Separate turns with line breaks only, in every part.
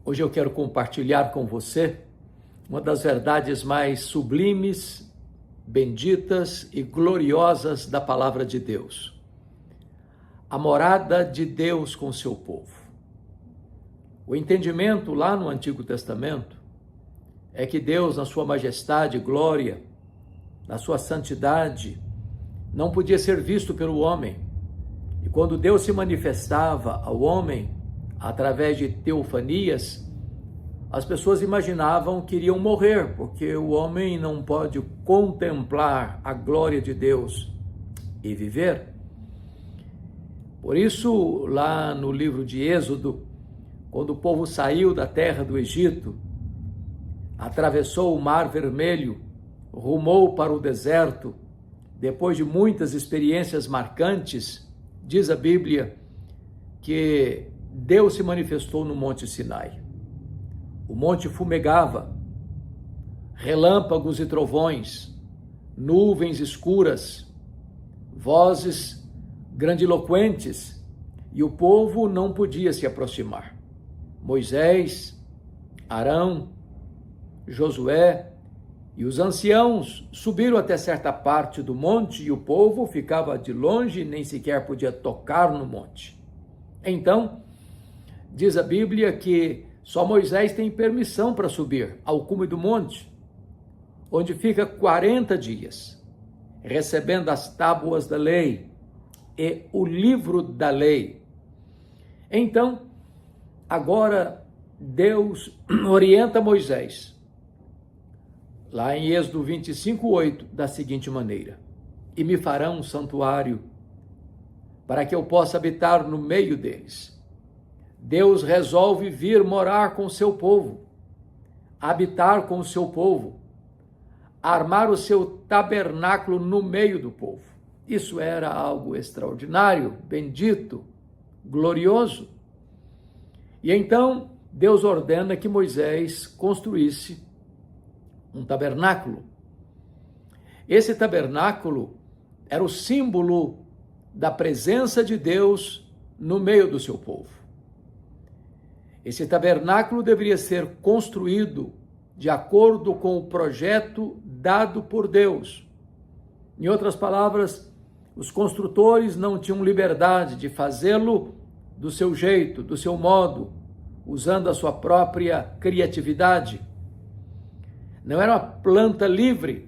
Hoje eu quero compartilhar com você uma das verdades mais sublimes, benditas e gloriosas da palavra de Deus. A morada de Deus com seu povo. O entendimento lá no Antigo Testamento é que Deus, na sua majestade e glória, na sua santidade, não podia ser visto pelo homem. E quando Deus se manifestava ao homem, através de teofanias, as pessoas imaginavam que iriam morrer, porque o homem não pode contemplar a glória de Deus e viver. Por isso, lá no livro de Êxodo, quando o povo saiu da terra do Egito, atravessou o Mar Vermelho, rumou para o deserto, depois de muitas experiências marcantes, diz a Bíblia que Deus se manifestou no Monte Sinai. O monte fumegava, relâmpagos e trovões, nuvens escuras, vozes grandiloquentes, e o povo não podia se aproximar. Moisés, Arão, Josué e os anciãos subiram até certa parte do monte e o povo ficava de longe e nem sequer podia tocar no monte. Então, diz a Bíblia que só Moisés tem permissão para subir ao cume do monte, onde fica 40 dias, recebendo as tábuas da lei e o livro da lei. Então, agora Deus orienta Moisés, lá em Êxodo 25:8, da seguinte maneira: e me farão um santuário para que eu possa habitar no meio deles. Deus resolve vir morar com o seu povo, habitar com o seu povo, armar o seu tabernáculo no meio do povo. Isso era algo extraordinário, bendito, glorioso. E então Deus ordena que Moisés construísse um tabernáculo. Esse tabernáculo era o símbolo da presença de Deus no meio do seu povo. Esse tabernáculo deveria ser construído de acordo com o projeto dado por Deus. Em outras palavras, os construtores não tinham liberdade de fazê-lo do seu jeito, do seu modo, usando a sua própria criatividade. Não era uma planta livre,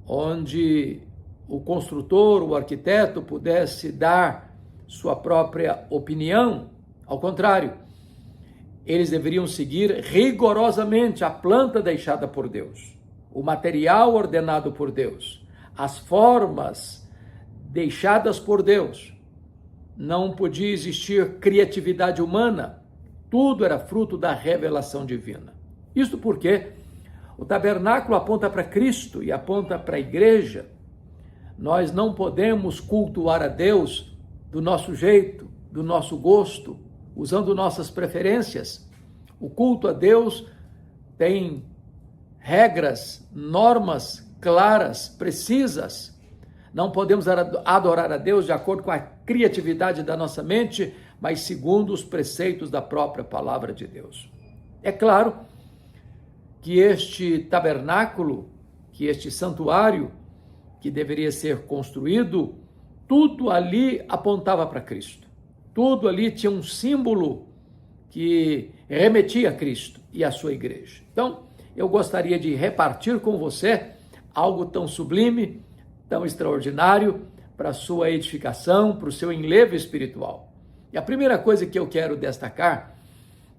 onde o construtor, o arquiteto, pudesse dar sua própria opinião. Ao contrário, eles deveriam seguir rigorosamente a planta deixada por Deus, o material ordenado por Deus, as formas deixadas por Deus. Não podia existir criatividade humana, tudo era fruto da revelação divina. Isto porque o tabernáculo aponta para Cristo e aponta para a igreja. Nós não podemos cultuar a Deus do nosso jeito, do nosso gosto, usando nossas preferências. O culto a Deus tem regras, normas claras, precisas. Não podemos adorar a Deus de acordo com a criatividade da nossa mente, mas segundo os preceitos da própria palavra de Deus. É claro que este tabernáculo, que este santuário que deveria ser construído, tudo ali apontava para Cristo. Tudo ali tinha um símbolo que remetia a Cristo e à sua igreja. Então, eu gostaria de repartir com você algo tão sublime, tão extraordinário, para a sua edificação, para o seu enlevo espiritual. E a primeira coisa que eu quero destacar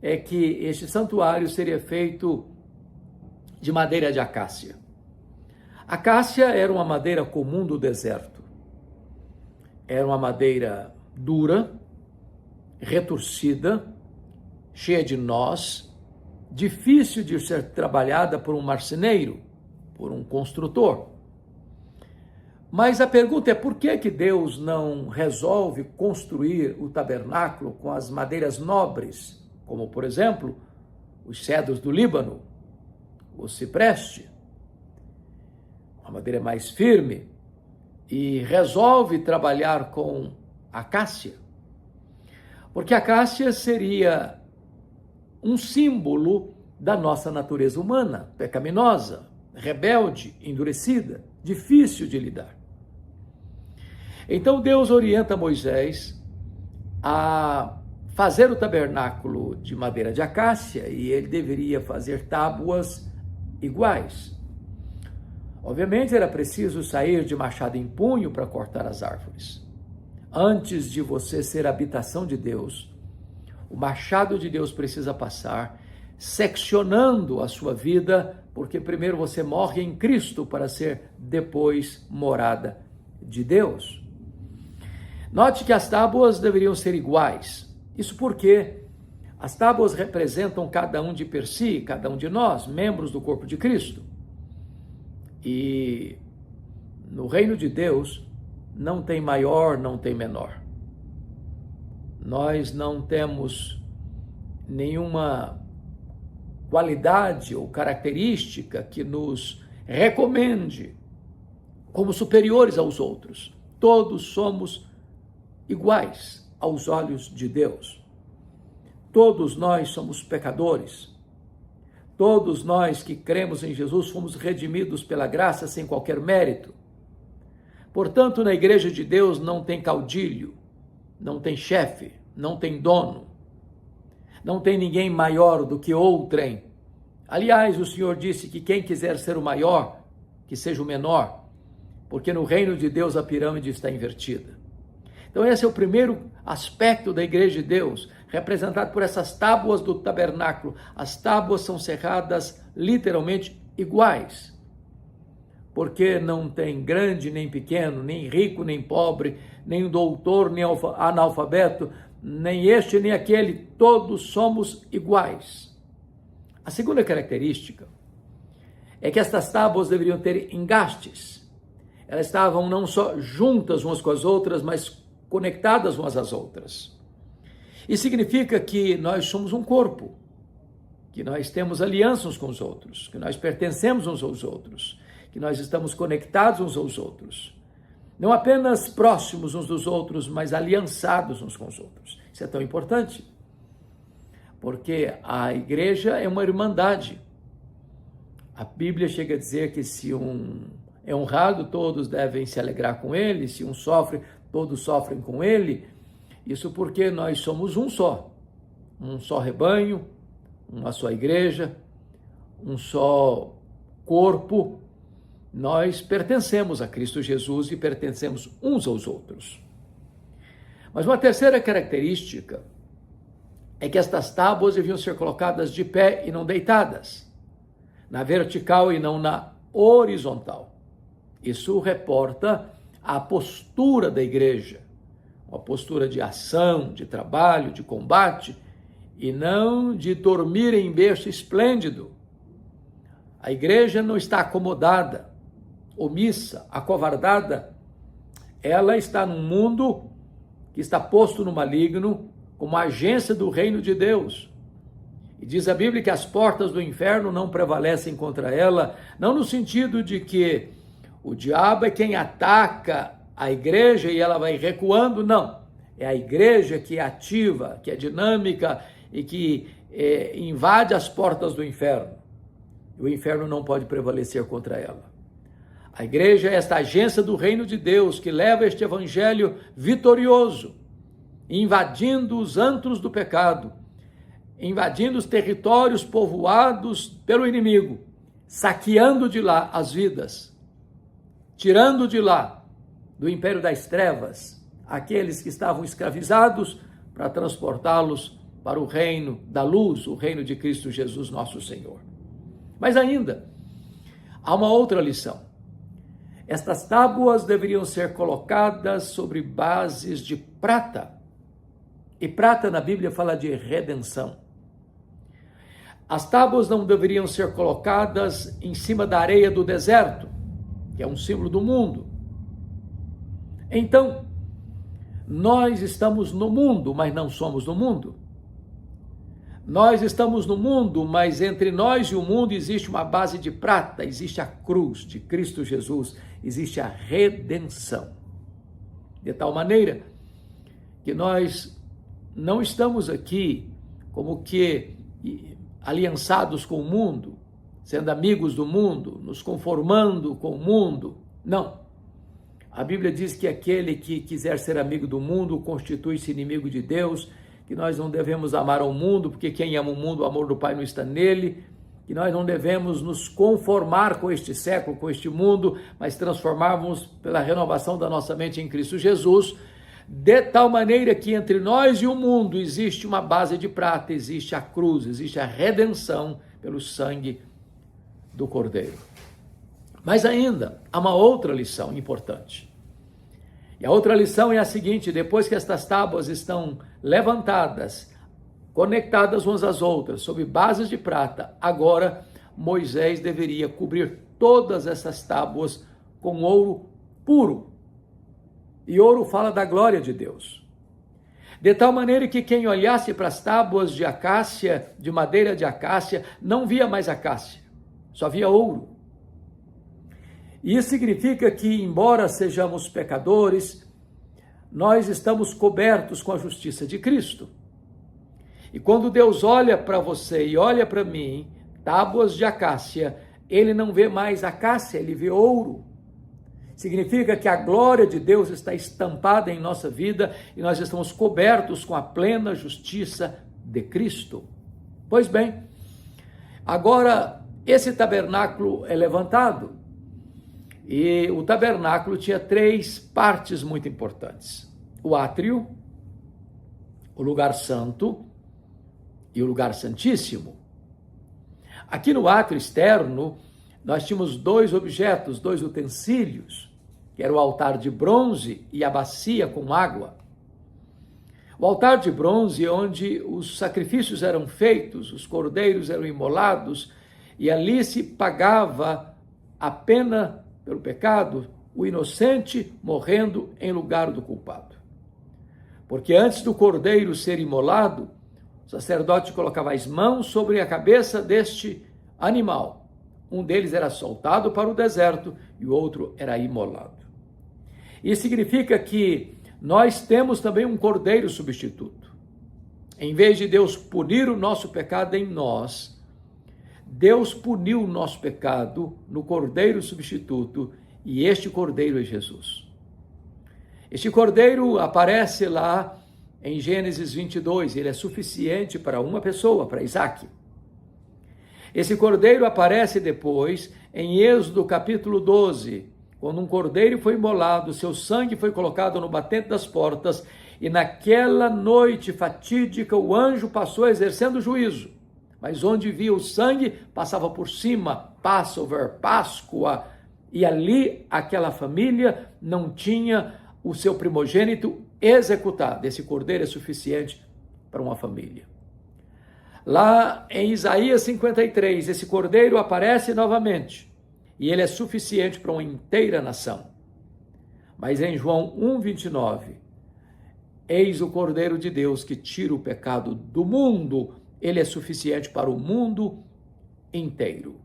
é que este santuário seria feito de madeira de acácia. Acácia era uma madeira comum do deserto. Era uma madeira dura, retorcida, cheia de nós, difícil de ser trabalhada por um marceneiro, por um construtor. Mas a pergunta é por que Deus não resolve construir o tabernáculo com as madeiras nobres, como por exemplo, os cedros do Líbano, o cipreste, uma madeira mais firme, e resolve trabalhar com acácia? Porque a acácia seria um símbolo da nossa natureza humana, pecaminosa, rebelde, endurecida, difícil de lidar. Então Deus orienta Moisés a fazer o tabernáculo de madeira de acácia e ele deveria fazer tábuas iguais. Obviamente era preciso sair de machado em punho para cortar as árvores. Antes de você ser a habitação de Deus, o machado de Deus precisa passar, seccionando a sua vida, porque primeiro você morre em Cristo para ser depois morada de Deus. Note que as tábuas deveriam ser iguais. Isso porque as tábuas representam cada um de per si, cada um de nós, membros do corpo de Cristo. E no reino de Deus não tem maior, não tem menor. Nós não temos nenhuma qualidade ou característica que nos recomende como superiores aos outros. Todos somos iguais aos olhos de Deus. Todos nós somos pecadores. Todos nós que cremos em Jesus fomos redimidos pela graça sem qualquer mérito. Portanto, na igreja de Deus não tem caudilho, não tem chefe, não tem dono, não tem ninguém maior do que outrem. Aliás, o Senhor disse que quem quiser ser o maior, que seja o menor, porque no reino de Deus a pirâmide está invertida. Então esse é o primeiro aspecto da igreja de Deus, representado por essas tábuas do tabernáculo. As tábuas são cerradas literalmente iguais, porque não tem grande nem pequeno, nem rico nem pobre, nem doutor nem analfabeto, nem este nem aquele, todos somos iguais. A segunda característica é que estas tábuas deveriam ter engastes. Elas estavam não só juntas umas com as outras, mas conectadas umas às outras. Isso significa que nós somos um corpo, que nós temos aliança uns com os outros, que nós pertencemos uns aos outros, que nós estamos conectados uns aos outros. Não apenas próximos uns dos outros, mas aliançados uns com os outros. Isso é tão importante, porque a igreja é uma irmandade. A Bíblia chega a dizer que se um é honrado, todos devem se alegrar com ele, se um sofre, todos sofrem com ele. Isso porque nós somos um só rebanho, uma só igreja, um só corpo. Nós pertencemos a Cristo Jesus e pertencemos uns aos outros. Mas uma terceira característica é que estas tábuas deviam ser colocadas de pé e não deitadas, na vertical e não na horizontal. Isso reporta a postura da igreja, uma postura de ação, de trabalho, de combate, e não de dormir em berço esplêndido. A igreja não está acomodada, omissa, acovardada. Ela está num mundo que está posto no maligno como agência do reino de Deus. E diz a Bíblia que as portas do inferno não prevalecem contra ela, não no sentido de que o diabo é quem ataca a igreja e ela vai recuando, não. É a igreja que é ativa, que é dinâmica e que invade as portas do inferno. E o inferno não pode prevalecer contra ela. A igreja é esta agência do reino de Deus que leva este evangelho vitorioso, invadindo os antros do pecado, invadindo os territórios povoados pelo inimigo, saqueando de lá as vidas, tirando de lá, do império das trevas, aqueles que estavam escravizados para transportá-los para o reino da luz, o reino de Cristo Jesus, nosso Senhor. Mas ainda, há uma outra lição. Estas tábuas deveriam ser colocadas sobre bases de prata. E prata na Bíblia fala de redenção. As tábuas não deveriam ser colocadas em cima da areia do deserto, que é um símbolo do mundo. Então, nós estamos no mundo, mas não somos do mundo. Nós estamos no mundo, mas entre nós e o mundo existe uma base de prata, existe a cruz de Cristo Jesus, existe a redenção. De tal maneira que nós não estamos aqui como que aliançados com o mundo, sendo amigos do mundo, nos conformando com o mundo. Não. A Bíblia diz que aquele que quiser ser amigo do mundo constitui-se inimigo de Deus, que nós não devemos amar ao mundo, porque quem ama o mundo, o amor do Pai não está nele, que nós não devemos nos conformar com este século, com este mundo, mas transformarmos pela renovação da nossa mente em Cristo Jesus, de tal maneira que entre nós e o mundo existe uma base de prata, existe a cruz, existe a redenção pelo sangue do Cordeiro. Mas ainda há uma outra lição importante. E a outra lição é a seguinte: depois que estas tábuas estão levantadas, conectadas umas às outras, sob bases de prata, agora Moisés deveria cobrir todas essas tábuas com ouro puro. E ouro fala da glória de Deus. De tal maneira que quem olhasse para as tábuas de acácia, de madeira de acácia, não via mais acácia, só via ouro. E isso significa que, embora sejamos pecadores, nós estamos cobertos com a justiça de Cristo. E quando Deus olha para você e olha para mim, tábuas de acácia, ele não vê mais acácia, ele vê ouro. Significa que a glória de Deus está estampada em nossa vida e nós estamos cobertos com a plena justiça de Cristo. Pois bem, agora esse tabernáculo é levantado e o tabernáculo tinha 3 partes muito importantes: o átrio, o lugar santo e o lugar santíssimo. Aqui no átrio externo, nós tínhamos 2 objetos, 2 utensílios, que era o altar de bronze e a bacia com água. O altar de bronze, onde os sacrifícios eram feitos, os cordeiros eram imolados, e ali se pagava a pena pelo pecado, o inocente morrendo em lugar do culpado. Porque antes do cordeiro ser imolado, o sacerdote colocava as mãos sobre a cabeça deste animal. Um deles era soltado para o deserto e o outro era imolado. Isso significa que nós temos também um cordeiro substituto. Em vez de Deus punir o nosso pecado em nós, Deus puniu o nosso pecado no cordeiro substituto, e este cordeiro é Jesus. Este cordeiro aparece lá em Gênesis 22, ele é suficiente para uma pessoa, para Isaac. Esse cordeiro aparece depois em Êxodo capítulo 12, quando um cordeiro foi imolado, seu sangue foi colocado no batente das portas, e naquela noite fatídica o anjo passou exercendo juízo. Mas onde via o sangue, passava por cima, Passover, Páscoa, e ali aquela família não tinha o seu primogênito executado. Esse cordeiro é suficiente para uma família. Lá em Isaías 53, esse cordeiro aparece novamente, e ele é suficiente para uma inteira nação. Mas em João 1:29, eis o Cordeiro de Deus que tira o pecado do mundo, ele é suficiente para o mundo inteiro.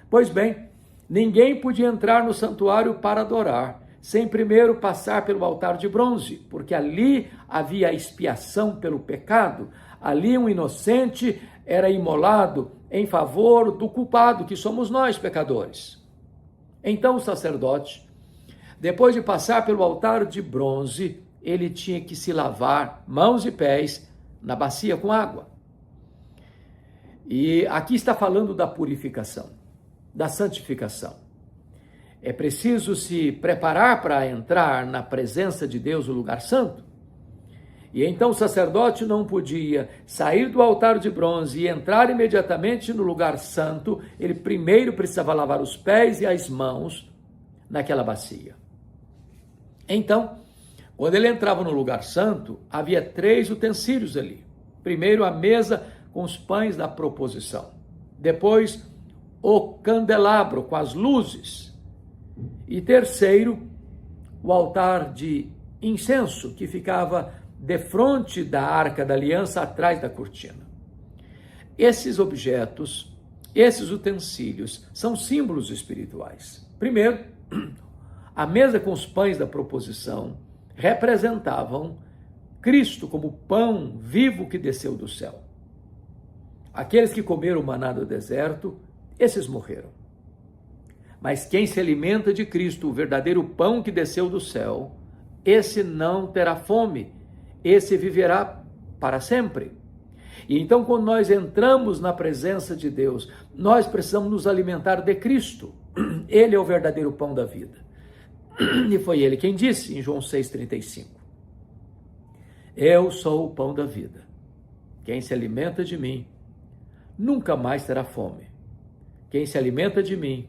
Pois bem, ninguém podia entrar no santuário para adorar, sem primeiro passar pelo altar de bronze, porque ali havia a expiação pelo pecado, ali um inocente era imolado em favor do culpado, que somos nós, pecadores. Então o sacerdote, depois de passar pelo altar de bronze, ele tinha que se lavar mãos e pés na bacia com água. E aqui está falando da purificação, da santificação. É preciso se preparar para entrar na presença de Deus, no lugar santo. E então o sacerdote não podia sair do altar de bronze e entrar imediatamente no lugar santo. Ele primeiro precisava lavar os pés e as mãos naquela bacia. Então, quando ele entrava no lugar santo, havia 3 utensílios ali. Primeiro, a mesa com os pães da proposição. Depois, o candelabro com as luzes. E terceiro, o altar de incenso, que ficava defronte da Arca da Aliança, atrás da cortina. Esses objetos, esses utensílios, são símbolos espirituais. Primeiro, a mesa com os pães da proposição representavam Cristo como pão vivo que desceu do céu. Aqueles que comeram o maná do deserto, esses morreram. Mas quem se alimenta de Cristo, o verdadeiro pão que desceu do céu, esse não terá fome, esse viverá para sempre. E então, quando nós entramos na presença de Deus, nós precisamos nos alimentar de Cristo. Ele é o verdadeiro pão da vida. E foi ele quem disse em João 6,35: Eu sou o pão da vida. Quem se alimenta de mim nunca mais terá fome. Quem se alimenta de mim,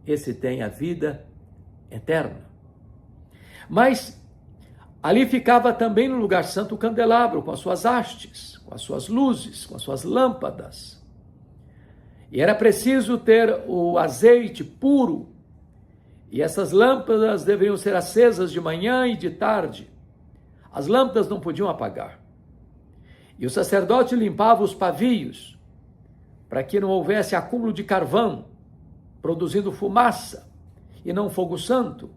esse tem a vida eterna. Mas ali ficava também no lugar santo o candelabro, com as suas hastes, com as suas luzes, com as suas lâmpadas. E era preciso ter o azeite puro, e essas lâmpadas deveriam ser acesas de manhã e de tarde. As lâmpadas não podiam apagar. E o sacerdote limpava os pavios, para que não houvesse acúmulo de carvão, produzindo fumaça, e não fogo santo.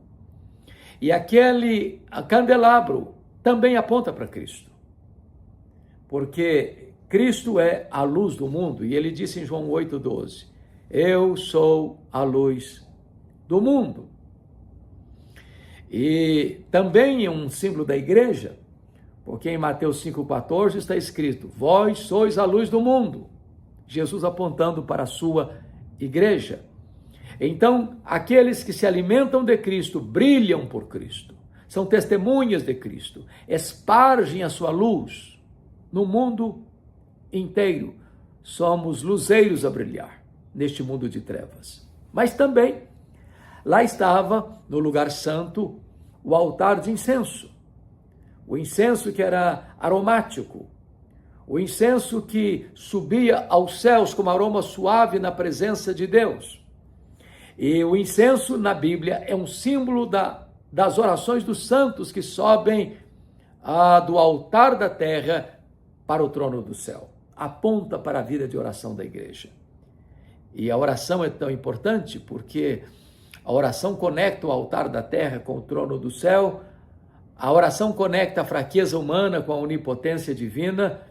E aquele candelabro também aponta para Cristo, porque Cristo é a luz do mundo, e ele disse em João 8,12, Eu sou a luz do mundo. E também é um símbolo da igreja, porque em Mateus 5,14 está escrito, Vós sois a luz do mundo, Jesus apontando para a sua igreja. Então, aqueles que se alimentam de Cristo, brilham por Cristo, são testemunhas de Cristo, espargem a sua luz no mundo inteiro. Somos luzeiros a brilhar neste mundo de trevas. Mas também, lá estava, no lugar santo, o altar de incenso. O incenso que era aromático, o incenso que subia aos céus como aroma suave na presença de Deus. E o incenso na Bíblia é um símbolo das orações dos santos que sobem do altar da terra para o trono do céu. Aponta para a vida de oração da igreja. E a oração é tão importante porque a oração conecta o altar da terra com o trono do céu, a oração conecta a fraqueza humana com a onipotência divina,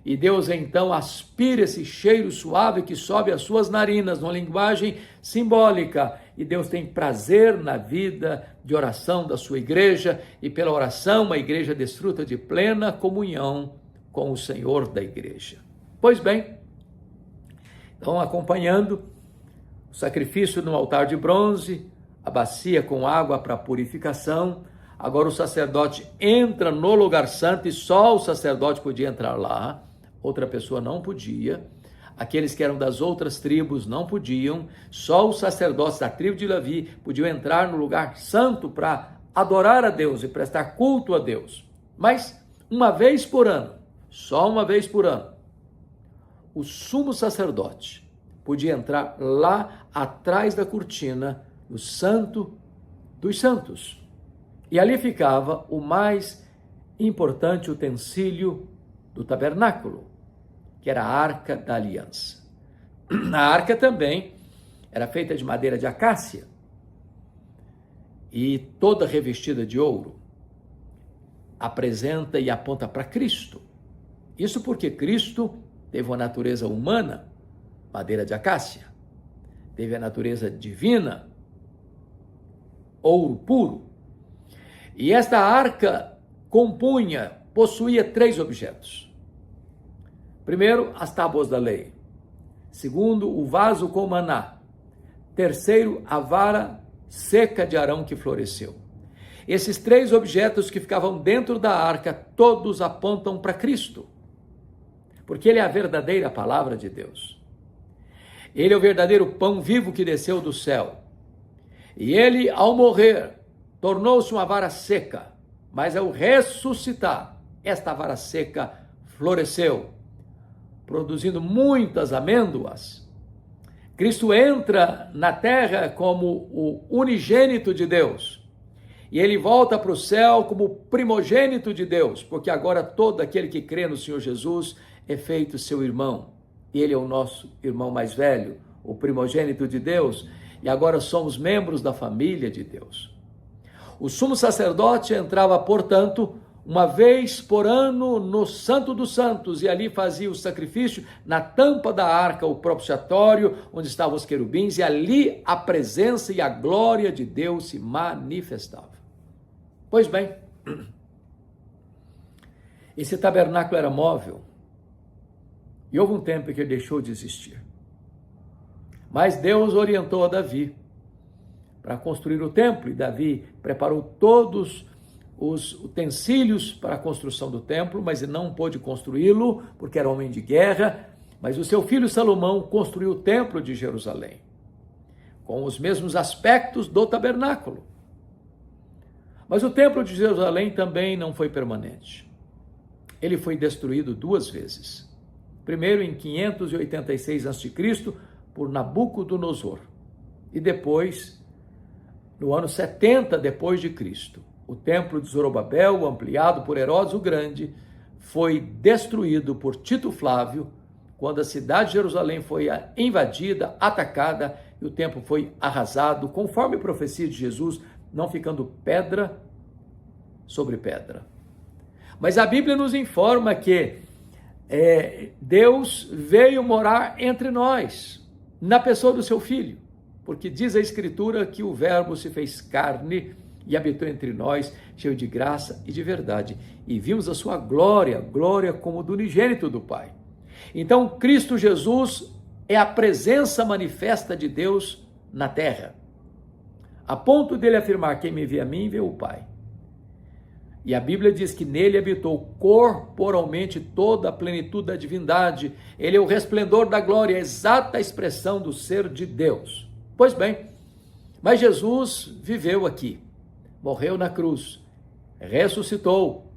e Deus então aspira esse cheiro suave que sobe às suas narinas, numa linguagem simbólica, e Deus tem prazer na vida de oração da sua igreja, e pela oração a igreja desfruta de plena comunhão com o Senhor da igreja. Pois bem, então acompanhando o sacrifício no altar de bronze, a bacia com água para purificação, agora o sacerdote entra no lugar santo e só o sacerdote podia entrar lá, outra pessoa não podia, aqueles que eram das outras tribos não podiam, só os sacerdotes da tribo de Levi podiam entrar no lugar santo para adorar a Deus e prestar culto a Deus. Mas uma vez por ano, só uma vez por ano, o sumo sacerdote podia entrar lá atrás da cortina, no Santo dos Santos. E ali ficava o mais importante utensílio do tabernáculo, que era a Arca da Aliança. A arca também era feita de madeira de acácia e toda revestida de ouro. Apresenta e aponta para Cristo. Isso porque Cristo teve uma natureza humana, madeira de acácia, teve a natureza divina, ouro puro. E esta arca possuía 3 objetos. Primeiro, as tábuas da lei. Segundo, o vaso com maná. Terceiro, a vara seca de Arão que floresceu. Esses 3 objetos que ficavam dentro da arca, todos apontam para Cristo, porque Ele é a verdadeira palavra de Deus. Ele é o verdadeiro pão vivo que desceu do céu. E Ele, ao morrer, tornou-se uma vara seca, mas ao ressuscitar, esta vara seca floresceu, produzindo muitas amêndoas. Cristo entra na terra como o unigênito de Deus, e ele volta para o céu como o primogênito de Deus, porque agora todo aquele que crê no Senhor Jesus é feito seu irmão. Ele é o nosso irmão mais velho, o primogênito de Deus, e agora somos membros da família de Deus. O sumo sacerdote entrava, portanto, uma vez por ano no Santo dos Santos, e ali fazia o sacrifício na tampa da arca, o propiciatório, onde estavam os querubins, e ali a presença e a glória de Deus se manifestava. Pois bem, esse tabernáculo era móvel, e houve um tempo em que ele deixou de existir. Mas Deus orientou a Davi para construir o templo, e Davi preparou todos os utensílios para a construção do templo, mas ele não pôde construí-lo, porque era homem de guerra, mas o seu filho Salomão construiu o templo de Jerusalém, com os mesmos aspectos do tabernáculo. Mas o templo de Jerusalém também não foi permanente. Ele foi destruído 2 vezes. Primeiro em 586 a.C., por Nabucodonosor, e depois, no ano 70 depois de Cristo, o templo de Zorobabel, ampliado por Herodes o Grande, foi destruído por Tito Flávio, quando a cidade de Jerusalém foi invadida, atacada, e o templo foi arrasado, conforme a profecia de Jesus, não ficando pedra sobre pedra. Mas a Bíblia nos informa que Deus veio morar entre nós, na pessoa do seu Filho, porque diz a Escritura que o Verbo se fez carne e habitou entre nós, cheio de graça e de verdade, e vimos a sua glória, glória como do unigênito do Pai. Então, Cristo Jesus é a presença manifesta de Deus na terra, a ponto dele afirmar: quem me vê a mim, vê o Pai. E a Bíblia diz que nele habitou corporalmente toda a plenitude da divindade. Ele é o resplendor da glória, a exata expressão do ser de Deus. Pois bem, mas Jesus viveu aqui, morreu na cruz, ressuscitou,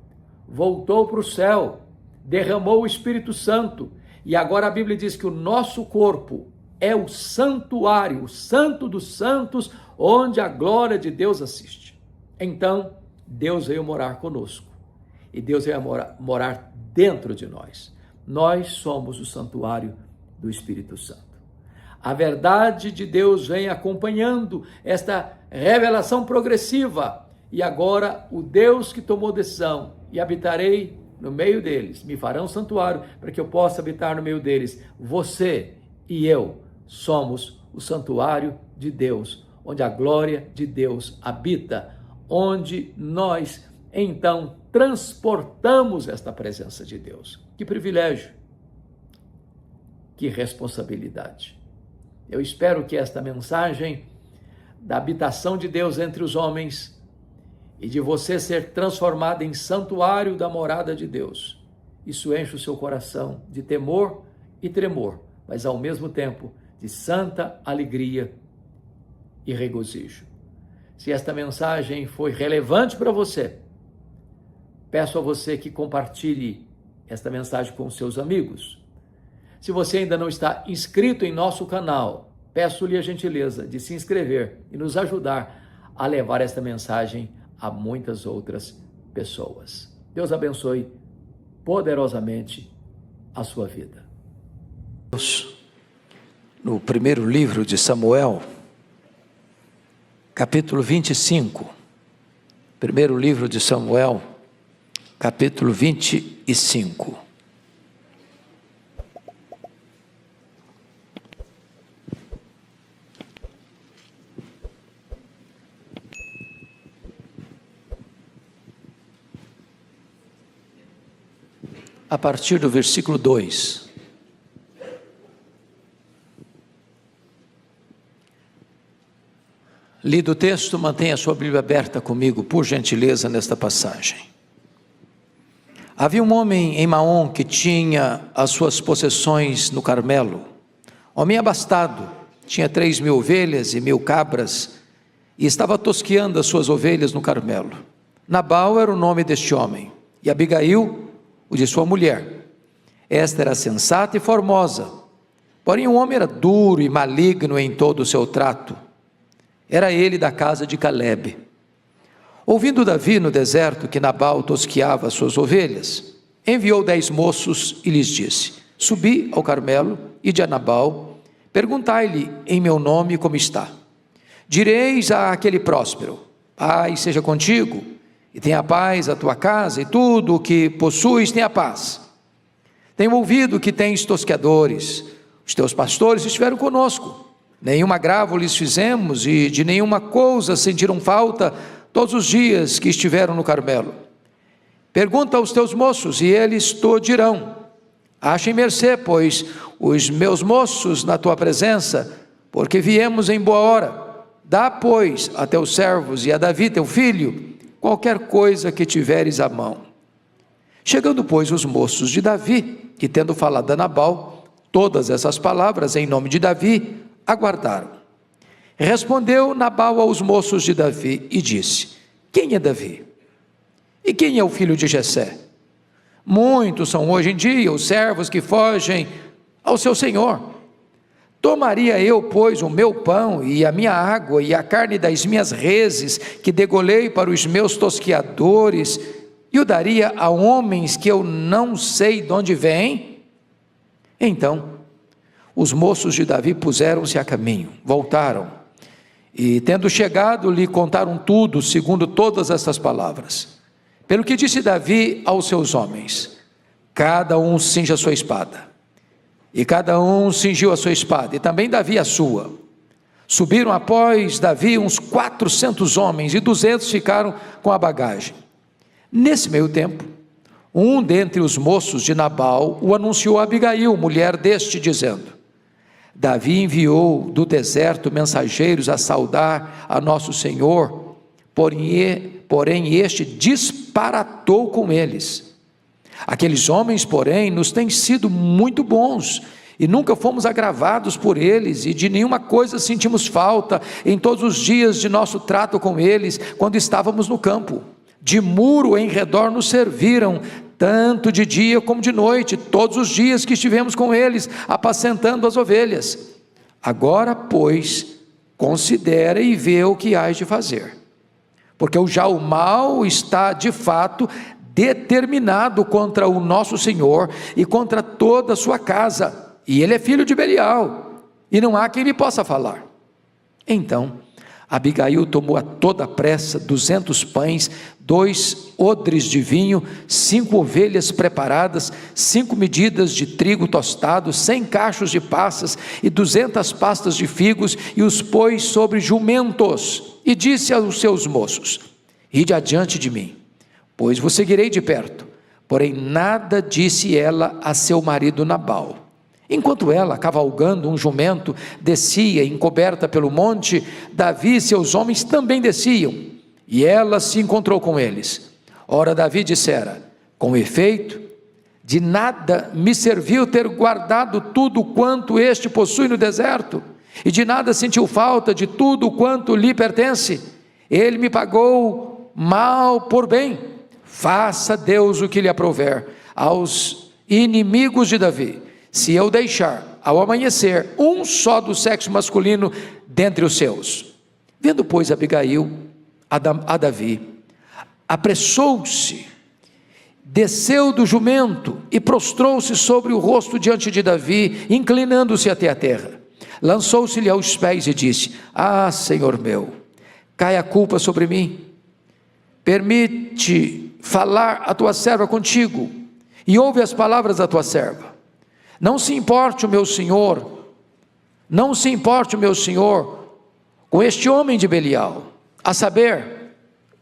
voltou para o céu, derramou o Espírito Santo, e agora a Bíblia diz que o nosso corpo é o santuário, o santo dos santos, onde a glória de Deus assiste. Então, Deus veio morar conosco, e Deus veio morar dentro de nós. Nós somos o santuário do Espírito Santo. A verdade de Deus vem acompanhando esta revelação progressiva, e agora o Deus que tomou decisão: e habitarei no meio deles, me farão santuário para que eu possa habitar no meio deles. Você e eu somos o santuário de Deus, onde a glória de Deus habita, onde nós, então, transportamos esta presença de Deus. Que privilégio, que responsabilidade. Eu espero que esta mensagem da habitação de Deus entre os homens e de você ser transformado em santuário da morada de Deus, isso enche o seu coração de temor e tremor, mas ao mesmo tempo de santa alegria e regozijo. Se esta mensagem foi relevante para você, peço a você que compartilhe esta mensagem com seus amigos. Se você ainda não está inscrito em nosso canal, peço-lhe a gentileza de se inscrever e nos ajudar a levar esta mensagem a muitas outras pessoas. Deus abençoe poderosamente a sua vida.
No primeiro livro de Samuel, capítulo 25, primeiro livro de Samuel, capítulo 25. A partir do versículo 2. Lido o texto, mantenha a sua Bíblia aberta comigo, por gentileza, nesta passagem. Havia um homem em Maom que tinha as suas possessões no Carmelo. Homem abastado, tinha 3.000 ovelhas e 1.000 cabras, e estava tosqueando as suas ovelhas no Carmelo. Nabal era o nome deste homem, e Abigail, o de sua mulher. Esta era sensata e formosa, porém o homem era duro e maligno em todo o seu trato. Era ele da casa de Calebe. Ouvindo Davi no deserto que Nabal tosqueava as suas ovelhas, enviou 10 moços e lhes disse: subi ao Carmelo e de Nabal, perguntai-lhe em meu nome como está. Direis àquele próspero: Pai seja contigo, e tenha paz a tua casa, e tudo o que possuis tenha paz. Tenho ouvido que tens tosqueadores, os teus pastores estiveram conosco, nenhum agravo lhes fizemos, e de nenhuma coisa sentiram falta todos os dias que estiveram no Carmelo. Pergunta aos teus moços, e eles te dirão. Achem mercê, pois, os meus moços na tua presença, porque viemos em boa hora. Dá, pois, a teus servos e a Davi, teu filho, qualquer coisa que tiveres à mão. Chegando, pois, os moços de Davi, e tendo falado a Nabal todas essas palavras em nome de Davi, aguardaram. Respondeu Nabal aos moços de Davi e disse: quem é Davi? E quem é o filho de Jessé? Muitos são hoje em dia os servos que fogem ao seu senhor. Tomaria eu, pois, o meu pão e a minha água e a carne das minhas reses, que degolei para os meus tosqueadores, e o daria a homens que eu não sei de onde vêm? Então, os moços de Davi puseram-se a caminho, voltaram, e tendo chegado, lhe contaram tudo, segundo todas estas palavras. Pelo que disse Davi aos seus homens: cada um cinja a sua espada. E cada um cingiu a sua espada, e também Davi a sua. Subiram após Davi uns 400 homens, e 200 ficaram com a bagagem. Nesse meio tempo, um dentre os moços de Nabal o anunciou a Abigail, mulher deste, dizendo: Davi enviou do deserto mensageiros a saudar a nosso Senhor, porém este disparatou com eles. Aqueles homens, porém, nos têm sido muito bons, e nunca fomos agravados por eles, e de nenhuma coisa sentimos falta em todos os dias de nosso trato com eles, quando estávamos no campo. De muro em redor nos serviram, tanto de dia como de noite, todos os dias que estivemos com eles, apacentando as ovelhas. Agora, pois, considera e vê o que hás de fazer, porque já o mal está de fato determinado contra o nosso Senhor e contra toda a sua casa, e ele é filho de Belial, e não há quem lhe possa falar. Então Abigail tomou a toda pressa 200 pães, 2 odres de vinho, 5 ovelhas preparadas, 5 medidas de trigo tostado, 100 cachos de passas e 200 pastas de figos, e os pôs sobre jumentos, e disse aos seus moços: ide adiante de mim, pois vos seguirei de perto. Porém nada disse ela a seu marido Nabal. Enquanto ela, cavalgando um jumento, descia encoberta pelo monte, Davi e seus homens também desciam, e ela se encontrou com eles. Ora, Davi dissera: com efeito, de nada me serviu ter guardado tudo quanto este possui no deserto, e de nada sentiu falta de tudo quanto lhe pertence. Ele me pagou mal por bem. Faça Deus o que lhe aprouver aos inimigos de Davi, se eu deixar ao amanhecer um só do sexo masculino dentre os seus. Vendo, pois, Abigail a Davi, apressou-se, desceu do jumento e prostrou-se sobre o rosto diante de Davi, inclinando-se até a terra. Lançou-se-lhe aos pés e disse: ah, Senhor meu, cai a culpa sobre mim. Permite falar a tua serva contigo, e ouve as palavras da tua serva. Não se importe o meu senhor com este homem de Belial, a saber,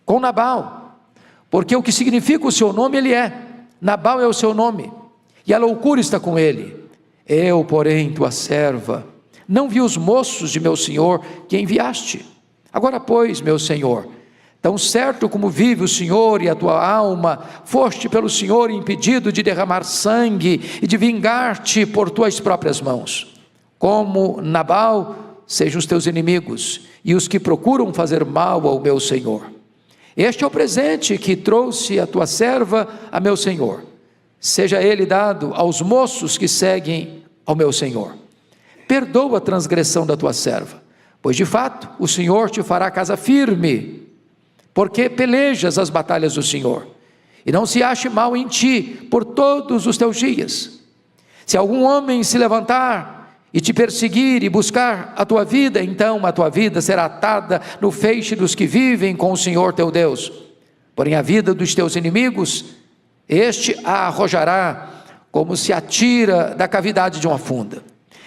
com Nabal, porque o que significa o seu nome ele é, Nabal é o seu nome, e a loucura está com ele. Eu, porém, tua serva, não vi os moços de meu senhor que enviaste. Agora, pois, meu senhor, tão certo como vive o Senhor e a tua alma, foste pelo Senhor impedido de derramar sangue e de vingar-te por tuas próprias mãos. Como Nabal, sejam os teus inimigos e os que procuram fazer mal ao meu Senhor. Este é o presente que trouxe a tua serva a meu Senhor. Seja ele dado aos moços que seguem ao meu Senhor. Perdoa a transgressão da tua serva, pois de fato o Senhor te fará casa firme, porque pelejas as batalhas do Senhor, e não se ache mal em ti por todos os teus dias. Se algum homem se levantar e te perseguir e buscar a tua vida, então a tua vida será atada no feixe dos que vivem com o Senhor teu Deus. Porém a vida dos teus inimigos, este a arrojará como se atira da cavidade de uma funda.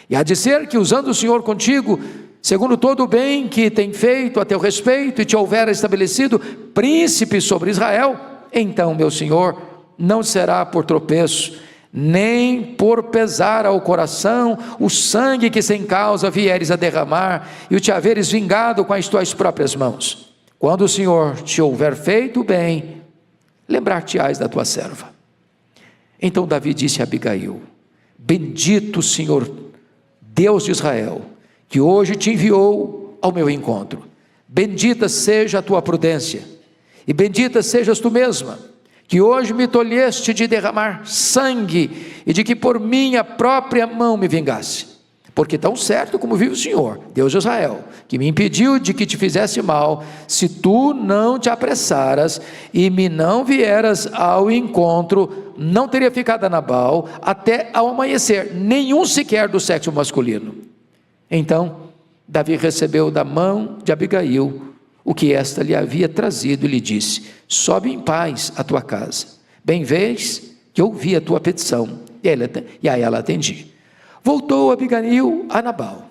E há de ser que, usando o Senhor contigo, segundo todo o bem que tem feito a teu respeito, e te houver estabelecido príncipe sobre Israel, então, meu Senhor, não será por tropeço, nem por pesar ao coração o sangue que sem causa vieres a derramar, e o te haveres vingado com as tuas próprias mãos. Quando o Senhor te houver feito bem, lembrar-te-ás da tua serva. Então Davi disse a Abigail: bendito o Senhor, Deus de Israel, que hoje te enviou ao meu encontro. Bendita seja a tua prudência, e bendita sejas tu mesma, que hoje me tolheste de derramar sangue, e de que por minha própria mão me vingasse. Porque tão certo como vive o Senhor, Deus de Israel, que me impediu de que te fizesse mal, se tu não te apressaras e me não vieras ao encontro, não teria ficado a Nabal até ao amanhecer, nenhum sequer do sexo masculino. Então Davi recebeu da mão de Abigail o que esta lhe havia trazido, e lhe disse: sobe em paz à tua casa, bem vês que ouvi a tua petição. E a ela atendi. Voltou Abigail a Nabal.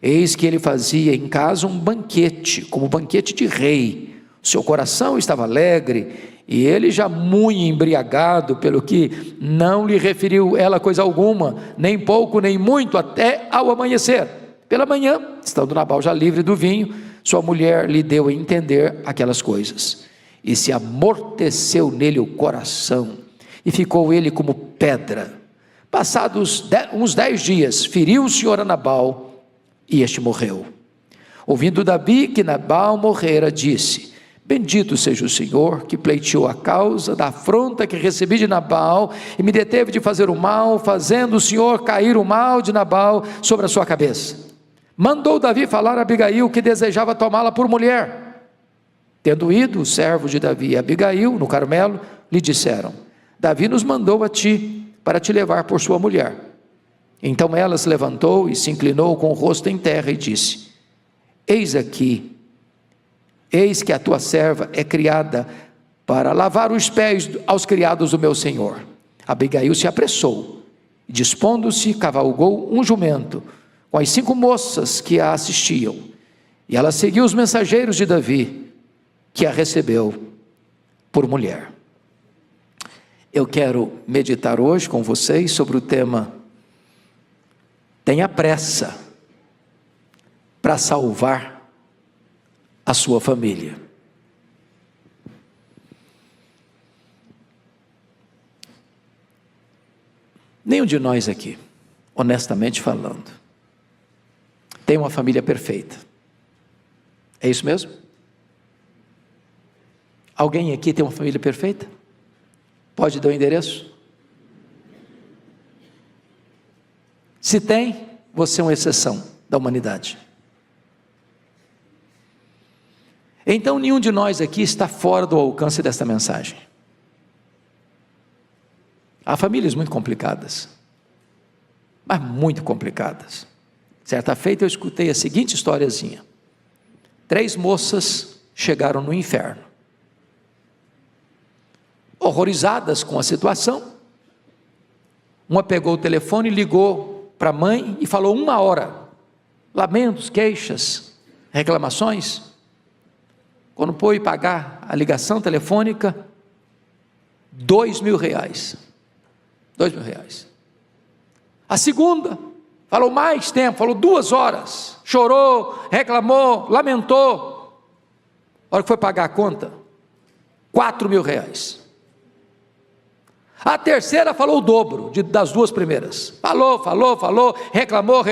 Eis que ele fazia em casa um banquete, como banquete de rei. Seu coração estava alegre, e ele já muito embriagado, pelo que não lhe referiu ela coisa alguma, nem pouco nem muito, até ao amanhecer. Pela manhã, estando Nabal já livre do vinho, sua mulher lhe deu a entender aquelas coisas, e se amorteceu nele o coração, e ficou ele como pedra. Passados uns 10 dias, feriu o Senhor a Nabal, e este morreu. Ouvindo Davi que Nabal morrera, disse: bendito seja o Senhor, que pleiteou a causa da afronta que recebi de Nabal, e me deteve de fazer o mal, fazendo o Senhor cair o mal de Nabal sobre a sua cabeça. Mandou Davi falar a Abigail, que desejava tomá-la por mulher. Tendo ido os servos de Davi e Abigail no Carmelo, lhe disseram: Davi nos mandou a ti, para te levar por sua mulher. Então ela se levantou e se inclinou com o rosto em terra e disse: eis que a tua serva é criada para lavar os pés aos criados do meu senhor. Abigail se apressou, e dispondo-se, cavalgou um jumento, com as 5 moças que a assistiam, e ela seguiu os mensageiros de Davi, que a recebeu por mulher. Eu quero meditar hoje com vocês sobre o tema: tenha pressa para salvar a sua família. Nenhum de nós aqui, honestamente falando, tem uma família perfeita. É isso mesmo? Alguém aqui tem uma família perfeita? Pode dar o endereço? Se tem, você é uma exceção da humanidade. Então nenhum de nós aqui está fora do alcance desta mensagem. Há famílias muito complicadas, mas muito complicadas. Certa feita eu escutei a seguinte historiazinha: 3 moças chegaram no inferno. Horrorizadas com a situação, uma pegou o telefone e ligou para a mãe e falou 1 hora, lamentos, queixas, reclamações. Quando foi pagar a ligação telefônica, R$2.000, R$2.000. A segunda falou mais tempo, falou 2 horas, chorou, reclamou, lamentou. A hora que foi pagar a conta, R$4.000. A terceira falou o dobro das 2 primeiras. Falou, reclamou,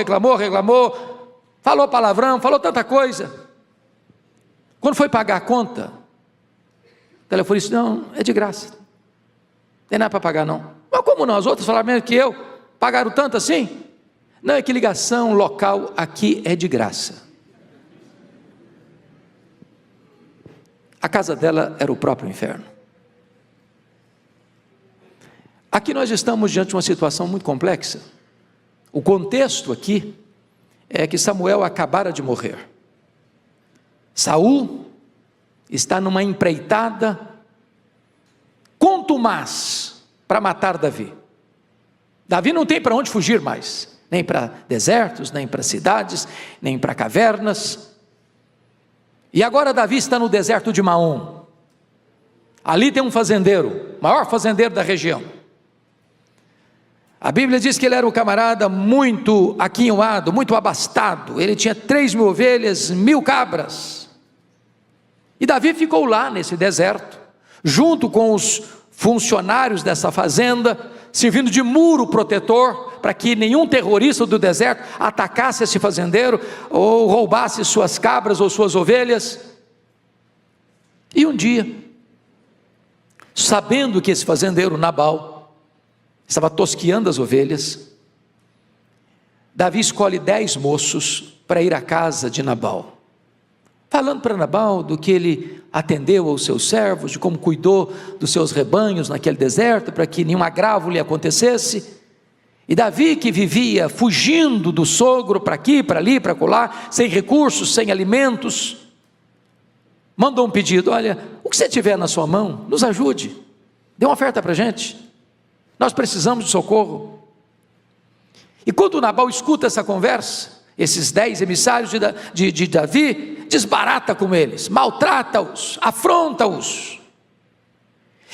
falou palavrão, falou tanta coisa. Quando foi pagar a conta, o telefonista disse: não, é de graça, não tem nada para pagar não. Mas como não? As outras falaram mesmo que eu, pagaram tanto assim? Não, é que ligação local aqui é de graça. A casa dela era o próprio inferno. Aqui nós estamos diante de uma situação muito complexa. O contexto aqui é que Samuel acabara de morrer. Saul está numa empreitada contumaz para matar Davi. Davi não tem para onde fugir mais, nem para desertos, nem para cidades, nem para cavernas. E agora Davi está no deserto de Maom. Ali tem um fazendeiro, maior fazendeiro da região. A Bíblia diz que ele era um camarada muito aquinhoado, muito abastado. Ele tinha 3.000 ovelhas, 1.000 cabras. E Davi ficou lá nesse deserto, junto com os funcionários dessa fazenda, servindo de muro protetor, para que nenhum terrorista do deserto atacasse esse fazendeiro, ou roubasse suas cabras ou suas ovelhas. E um dia, sabendo que esse fazendeiro Nabal estava tosquiando as ovelhas, Davi escolhe 10 moços para ir à casa de Nabal, falando para Nabal do que ele atendeu aos seus servos, de como cuidou dos seus rebanhos naquele deserto, para que nenhum agravo lhe acontecesse. E Davi, que vivia fugindo do sogro para aqui, para ali, para acolá, sem recursos, sem alimentos, mandou um pedido: olha, o que você tiver na sua mão, nos ajude, dê uma oferta para a gente, nós precisamos de socorro. E quando Nabal escuta essa conversa, esses 10 emissários de Davi, desbarata com eles, maltrata-os, afronta-os,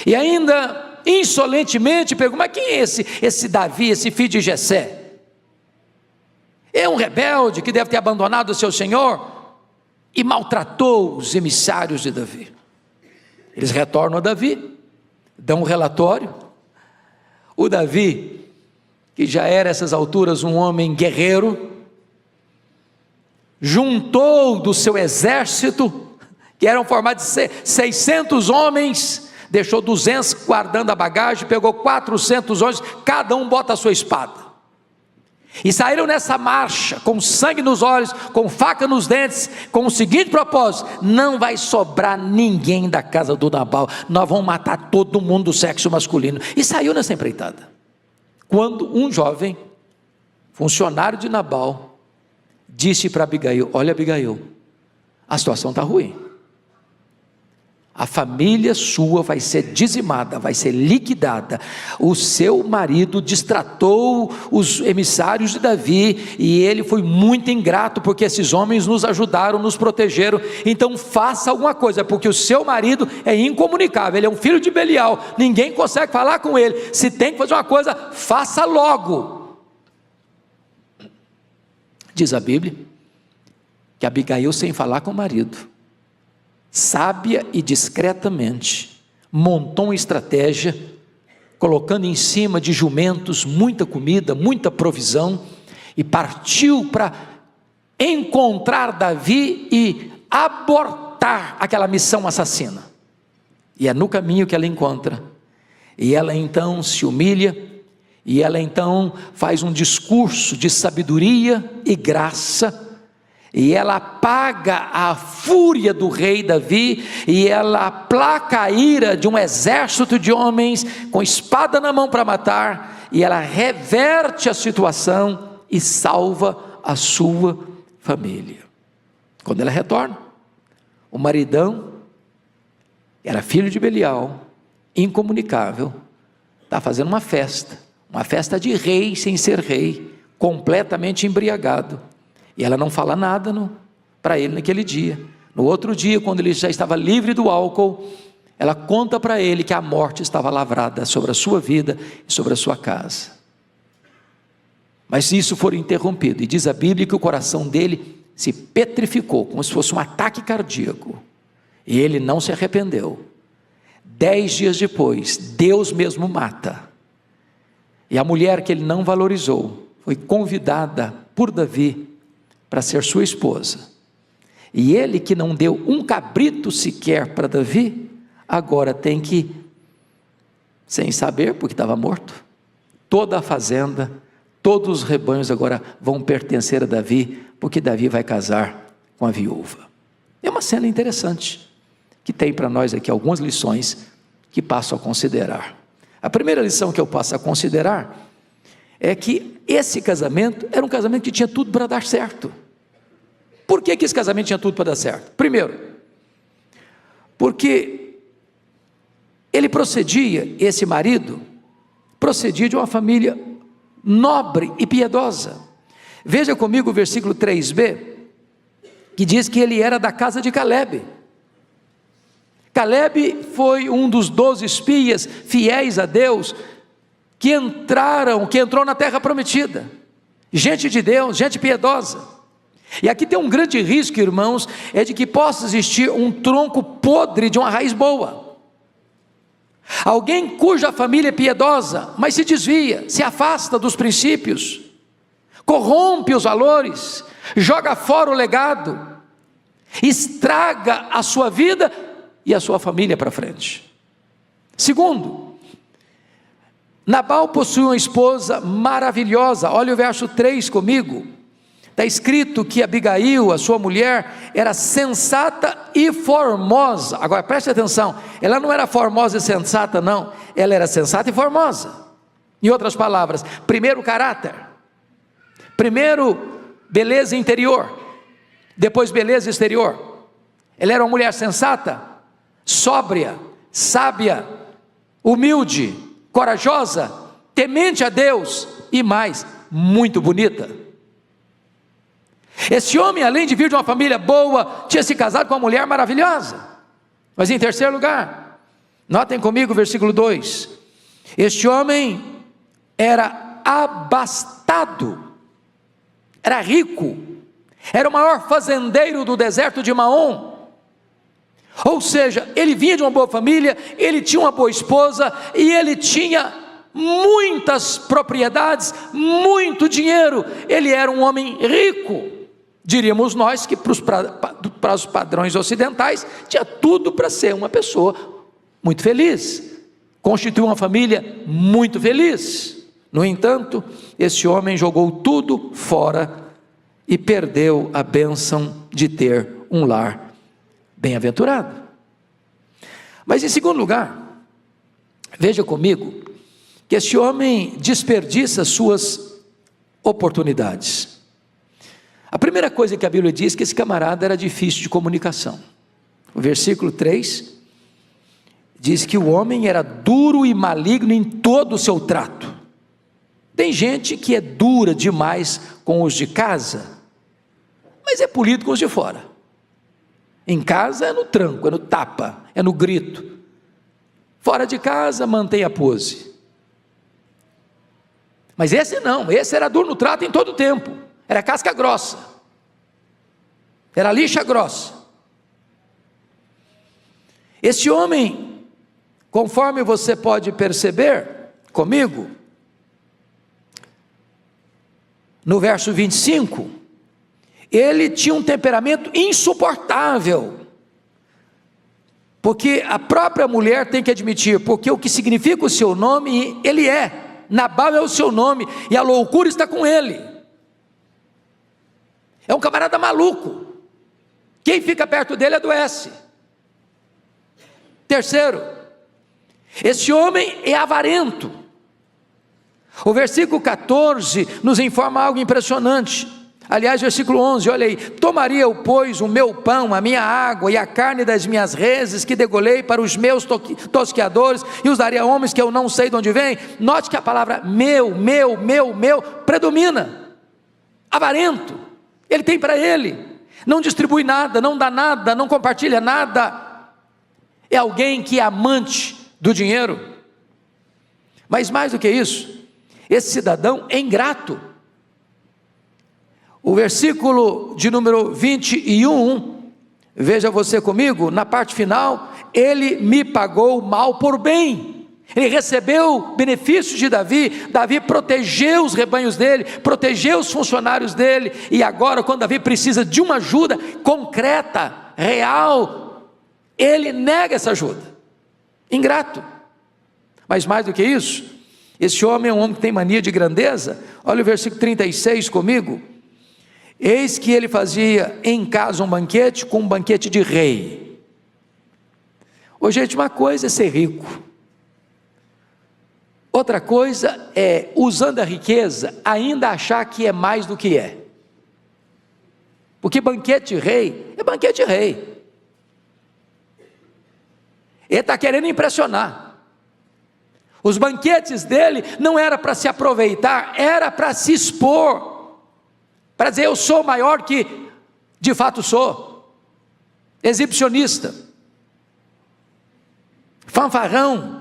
e ainda insolentemente pergunta: mas quem é esse Davi, esse filho de Jessé? É um rebelde que deve ter abandonado o seu senhor, e maltratou os emissários de Davi. Eles retornam a Davi, dão um relatório. O Davi, que já era a essas alturas um homem guerreiro, juntou do seu exército, que eram formados de 600 homens, deixou 200 guardando a bagagem, pegou 400 homens, cada um bota a sua espada, e saíram nessa marcha, com sangue nos olhos, com faca nos dentes, com o seguinte propósito: não vai sobrar ninguém da casa do Nabal, nós vamos matar todo mundo do sexo masculino. E saiu nessa empreitada, quando um jovem, funcionário de Nabal, disse para Abigail: olha, Abigail, a situação está ruim, a família sua vai ser dizimada, vai ser liquidada, o seu marido destratou os emissários de Davi, e ele foi muito ingrato, porque esses homens nos ajudaram, nos protegeram, então faça alguma coisa, porque o seu marido é incomunicável, ele é um filho de Belial, ninguém consegue falar com ele, se tem que fazer uma coisa, faça logo. Diz a Bíblia, que Abigail, sem falar com o marido, sábia e discretamente, montou uma estratégia, colocando em cima de jumentos muita comida, muita provisão, e partiu para encontrar Davi e abortar aquela missão assassina. E é no caminho que ela encontra, e ela então se humilha, e ela então faz um discurso de sabedoria e graça, e ela apaga a fúria do rei Davi, e ela aplaca a ira de um exército de homens com espada na mão para matar, e ela reverte a situação e salva a sua família. Quando ela retorna, o maridão, era filho de Belial, incomunicável, está fazendo uma festa de rei sem ser rei, completamente embriagado. E ela não fala nada para ele naquele dia. No outro dia, quando ele já estava livre do álcool, ela conta para ele que a morte estava lavrada sobre a sua vida e sobre a sua casa. Mas isso foi interrompido, e diz a Bíblia que o coração dele se petrificou, como se fosse um ataque cardíaco, e ele não se arrependeu. 10 dias depois, Deus mesmo mata, e a mulher que ele não valorizou, foi convidada por Davi para ser sua esposa, e ele, que não deu um cabrito sequer para Davi, agora tem que, sem saber, porque estava morto, toda a fazenda, todos os rebanhos agora vão pertencer a Davi, porque Davi vai casar com a viúva. É uma cena interessante, que tem para nós aqui algumas lições que passo a considerar. A primeira lição que eu passo a considerar é que esse casamento era um casamento que tinha tudo para dar certo. Por que esse casamento tinha tudo para dar certo? Primeiro, porque esse marido, procedia de uma família nobre e piedosa. Veja comigo o versículo 3b, que diz que ele era da casa de Calebe. Calebe foi um dos 12 espias fiéis a Deus, que entrou na terra prometida, gente de Deus, gente piedosa. E aqui tem um grande risco, irmãos, é de que possa existir um tronco podre de uma raiz boa, alguém cuja família é piedosa, mas se desvia, se afasta dos princípios, corrompe os valores, joga fora o legado, estraga a sua vida e a sua família para frente. Segundo, Nabal possui uma esposa maravilhosa. Olha o verso 3 comigo. Está escrito que Abigail, a sua mulher, era sensata e formosa. Agora preste atenção, ela não era formosa e sensata não, ela era sensata e formosa. Em outras palavras, primeiro caráter, primeiro beleza interior, depois beleza exterior. Ela era uma mulher sensata, sóbria, sábia, humilde, corajosa, temente a Deus e mais, muito bonita. Esse homem, além de vir de uma família boa, tinha se casado com uma mulher maravilhosa. Mas em terceiro lugar, notem comigo o versículo 2, este homem era abastado, era rico, era o maior fazendeiro do deserto de Maom. Ou seja, ele vinha de uma boa família, ele tinha uma boa esposa, e ele tinha muitas propriedades, muito dinheiro, ele era um homem rico. Diríamos nós que para os padrões ocidentais, tinha tudo para ser uma pessoa muito feliz, constituiu uma família muito feliz. No entanto, esse homem jogou tudo fora e perdeu a bênção de ter um lar bem-aventurado. Mas em segundo lugar, veja comigo, que esse homem desperdiça suas oportunidades. A primeira coisa que a Bíblia diz é que esse camarada era difícil de comunicação. O versículo 3 diz que o homem era duro e maligno em todo o seu trato. Tem gente que é dura demais com os de casa, mas é polido com os de fora. Em casa é no tranco, é no tapa, é no grito. Fora de casa mantém a pose. Mas esse não, esse era duro no trato em todo o tempo. Era casca grossa, era lixa grossa. Esse homem, conforme você pode perceber comigo, no verso 25, ele tinha um temperamento insuportável, porque a própria mulher tem que admitir, porque o que significa o seu nome, ele é, Nabal é o seu nome, e a loucura está com ele. É um camarada maluco, quem fica perto dele adoece. Terceiro, esse homem é avarento. O versículo 14 nos informa algo impressionante. Aliás, versículo 11, olha aí: tomaria eu, pois, o meu pão, a minha água e a carne das minhas reses que degolei para os meus tosqueadores e os daria a homens que eu não sei de onde vem. Note que a palavra meu predomina. Avarento, ele tem para ele, não distribui nada, não dá nada, não compartilha nada. É alguém que é amante do dinheiro. Mas mais do que isso, esse cidadão é ingrato. O versículo de número 21, veja você comigo, na parte final: ele me pagou mal por bem. Ele recebeu benefícios de Davi, Davi protegeu os rebanhos dele, protegeu os funcionários dele, e agora quando Davi precisa de uma ajuda concreta, real, ele nega essa ajuda. Ingrato. Mas mais do que isso, esse homem é um homem que tem mania de grandeza. Olha o versículo 36 comigo: eis que ele fazia em casa um banquete, com um banquete de rei. Ô gente, uma coisa é ser rico, outra coisa é, usando a riqueza, ainda achar que é mais do que é. Porque banquete de rei é banquete de rei. Ele está querendo impressionar. Os banquetes dele não era para se aproveitar, era para se expor, para dizer: eu sou maior que de fato sou. Exibicionista, fanfarrão.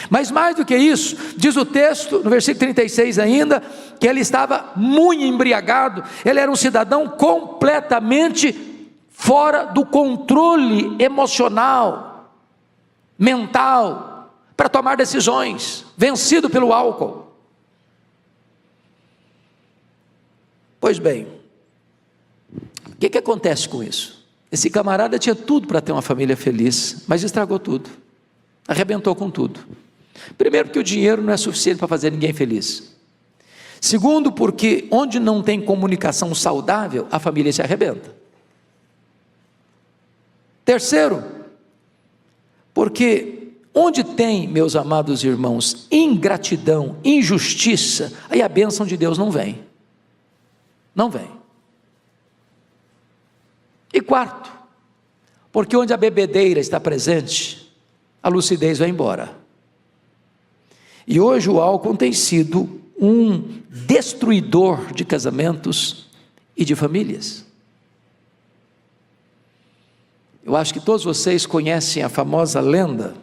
Mas mais do que isso, diz o texto, no versículo 36 ainda, que ele estava muito embriagado. Ele era um cidadão completamente fora do controle emocional, mental, para tomar decisões, vencido pelo álcool. Pois bem, o que acontece com isso? Esse camarada tinha tudo para ter uma família feliz, mas estragou tudo, arrebentou com tudo. Primeiro, porque o dinheiro não é suficiente para fazer ninguém feliz. Segundo, porque onde não tem comunicação saudável, a família se arrebenta. Terceiro, porque onde tem, meus amados irmãos, ingratidão, injustiça, aí a bênção de Deus não vem. Não vem. E quarto, porque onde a bebedeira está presente, a lucidez vai embora. E hoje o álcool tem sido um destruidor de casamentos e de famílias. Eu acho que todos vocês conhecem a famosa lenda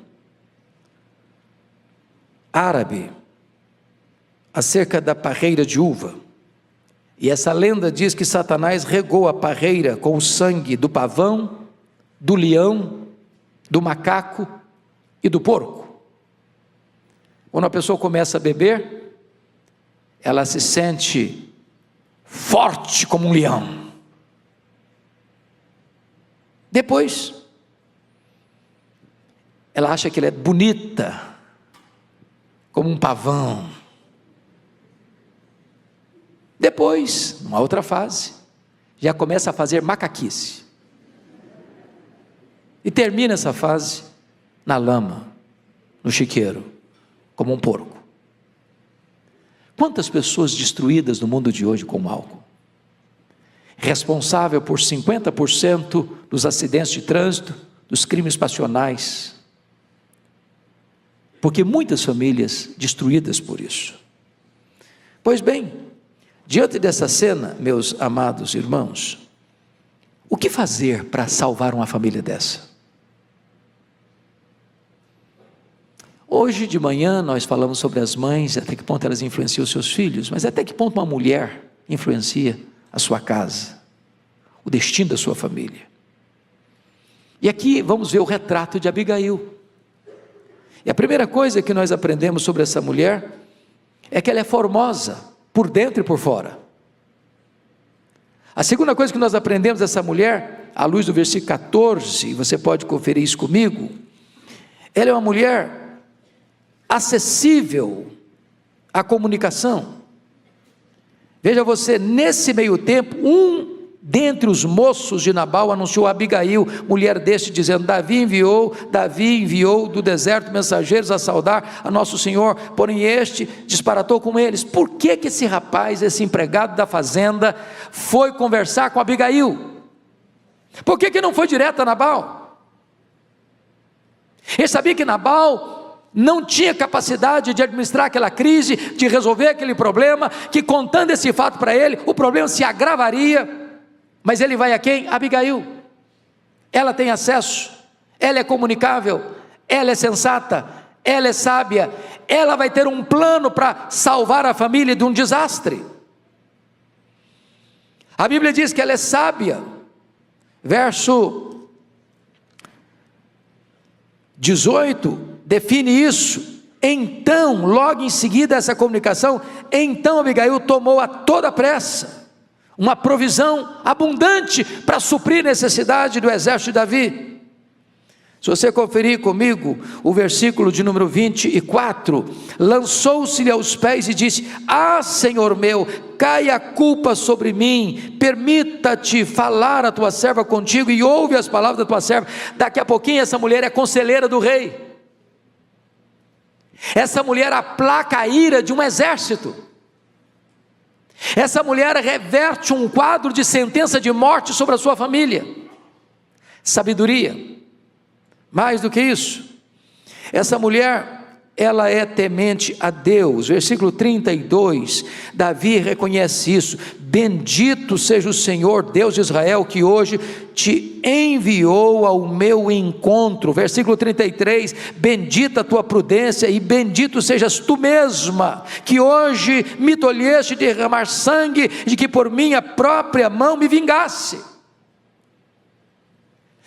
árabe acerca da parreira de uva. E essa lenda diz que Satanás regou a parreira com o sangue do pavão, do leão, do macaco e do porco. Quando a pessoa começa a beber, ela se sente forte como um leão. Depois, ela acha que ela é bonita, como um pavão. Depois, numa outra fase, já começa a fazer macaquice. E termina essa fase na lama, no chiqueiro, como um porco. Quantas pessoas destruídas no mundo de hoje com o álcool? Responsável por 50% dos acidentes de trânsito, dos crimes passionais. Porque muitas famílias destruídas por isso. Pois bem, diante dessa cena, meus amados irmãos, o que fazer para salvar uma família dessa? Hoje de manhã nós falamos sobre as mães, até que ponto elas influenciam os seus filhos, mas até que ponto uma mulher influencia a sua casa, o destino da sua família. E aqui vamos ver o retrato de Abigail. E a primeira coisa que nós aprendemos sobre essa mulher é que ela é formosa, por dentro e por fora. A segunda coisa que nós aprendemos dessa mulher, à luz do versículo 14, você pode conferir isso comigo, ela é uma mulher acessível à comunicação. Veja você, nesse meio tempo, dentre os moços de Nabal anunciou a Abigail, mulher deste, dizendo: Davi enviou do deserto mensageiros a saudar a nosso Senhor, porém este disparatou com eles. Por que esse rapaz, esse empregado da fazenda, foi conversar com Abigail? Por que não foi direto a Nabal? Ele sabia que Nabal não tinha capacidade de administrar aquela crise, de resolver aquele problema, que contando esse fato para ele, o problema se agravaria. Mas ele vai a quem? Abigail. Ela tem acesso, ela é comunicável, ela é sensata, ela é sábia, ela vai ter um plano para salvar a família de um desastre. A Bíblia diz que ela é sábia. Verso 18 define isso. Então, logo em seguida essa comunicação, então Abigail tomou a toda pressa uma provisão abundante para suprir a necessidade do exército de Davi. Se você conferir comigo o versículo de número 24, lançou-se-lhe aos pés e disse: Ah, Senhor meu, caia a culpa sobre mim, permita-te falar a tua serva contigo e ouve as palavras da tua serva. Daqui a pouquinho essa mulher é conselheira do rei. Essa mulher aplaca a ira de um exército. Essa mulher reverte um quadro de sentença de morte sobre a sua família. Sabedoria. Mais do que isso, essa mulher, ela é temente a Deus. Versículo 32, Davi reconhece isso: bendito seja o Senhor Deus de Israel, que hoje te enviou ao meu encontro. Versículo 33, bendita a tua prudência e bendito sejas tu mesma, que hoje me tolheste de derramar sangue, de que por minha própria mão me vingasse.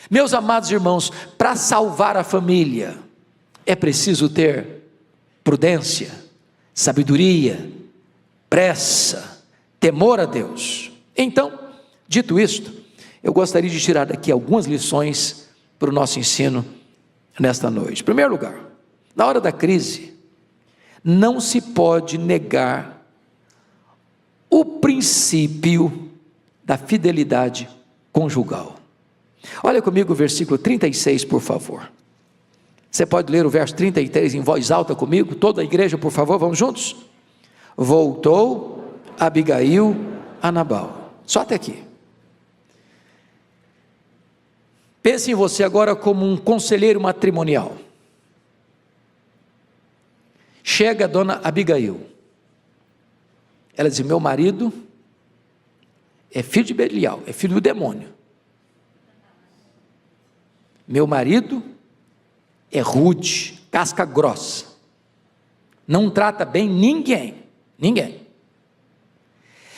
Meus amados irmãos, para salvar a família, é preciso ter prudência, sabedoria, pressa, temor a Deus. Então, dito isto, eu gostaria de tirar daqui algumas lições para o nosso ensino nesta noite. Em primeiro lugar, na hora da crise, não se pode negar o princípio da fidelidade conjugal. Olha comigo o versículo 36, por favor. Você pode ler o verso 33 em voz alta comigo? Toda a igreja, por favor, vamos juntos? Voltou Abigail a Nabal. Só até aqui. Pense em você agora como um conselheiro matrimonial. Chega a dona Abigail. Ela diz: meu marido é filho de Belial, é filho do demônio. Meu marido é rude, casca grossa, não trata bem ninguém.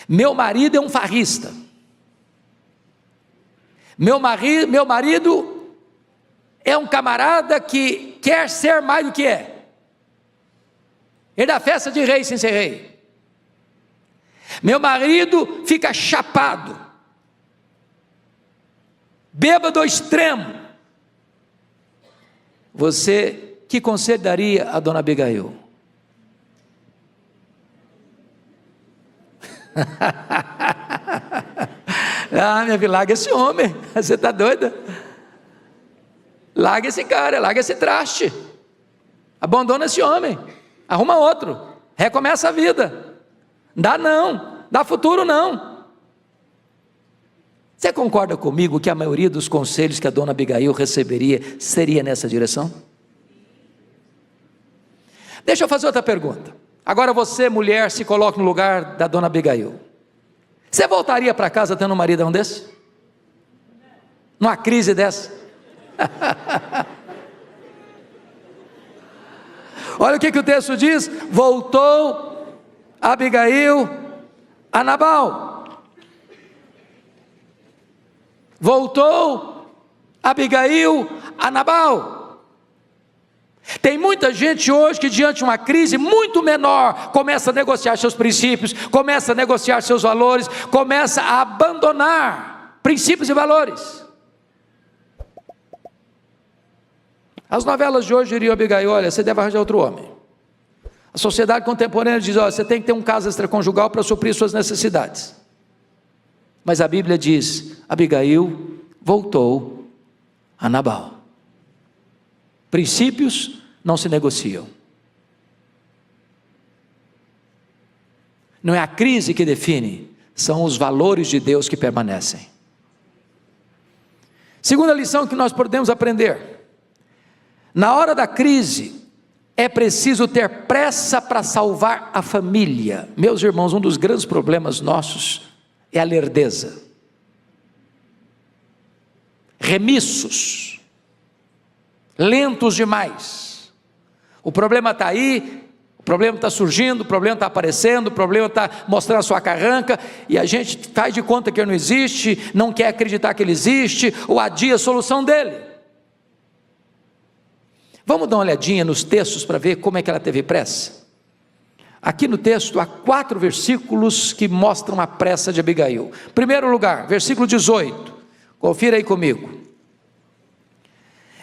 Meu marido é um farrista. Meu marido é um camarada que quer ser mais do que é. Ele dá festa de rei sem ser rei. Meu marido fica chapado, bêbado ao extremo. Você, que conselho daria a dona Abigail? Minha filha, larga esse homem, você está doida? Larga esse cara, larga esse traste, abandona esse homem, arruma outro, recomeça a vida. Não dá futuro não. Você concorda comigo que a maioria dos conselhos que a dona Abigail receberia seria nessa direção? Deixa eu fazer outra pergunta. Agora você, mulher, se coloca no lugar da dona Abigail. Você voltaria para casa tendo um maridão desse? Numa crise dessa? Olha o que o texto diz: voltou Abigail a Nabal. Voltou Abigail a Nabal. Tem muita gente hoje que diante de uma crise muito menor, começa a negociar seus princípios, começa a negociar seus valores, começa a abandonar princípios e valores. As novelas de hoje diriam: Abigail, olha, você deve arranjar outro homem. A sociedade contemporânea diz: olha, você tem que ter um caso extraconjugal para suprir suas necessidades. Mas a Bíblia diz: Abigail voltou a Nabal. Princípios não se negociam. Não é a crise que define, são os valores de Deus que permanecem. Segunda lição que nós podemos aprender: na hora da crise, é preciso ter pressa para salvar a família. Meus irmãos, um dos grandes problemas nossos é a lerdeza, remissos, lentos demais. O problema está aí, o problema está surgindo, o problema está aparecendo, o problema está mostrando a sua carranca, e a gente faz de conta que ele não existe, não quer acreditar que ele existe, ou adia a solução dele. Vamos dar uma olhadinha nos textos para ver como é que ela teve pressa? Aqui no texto há 4 versículos que mostram a pressa de Abigail. Primeiro lugar, versículo 18, confira aí comigo.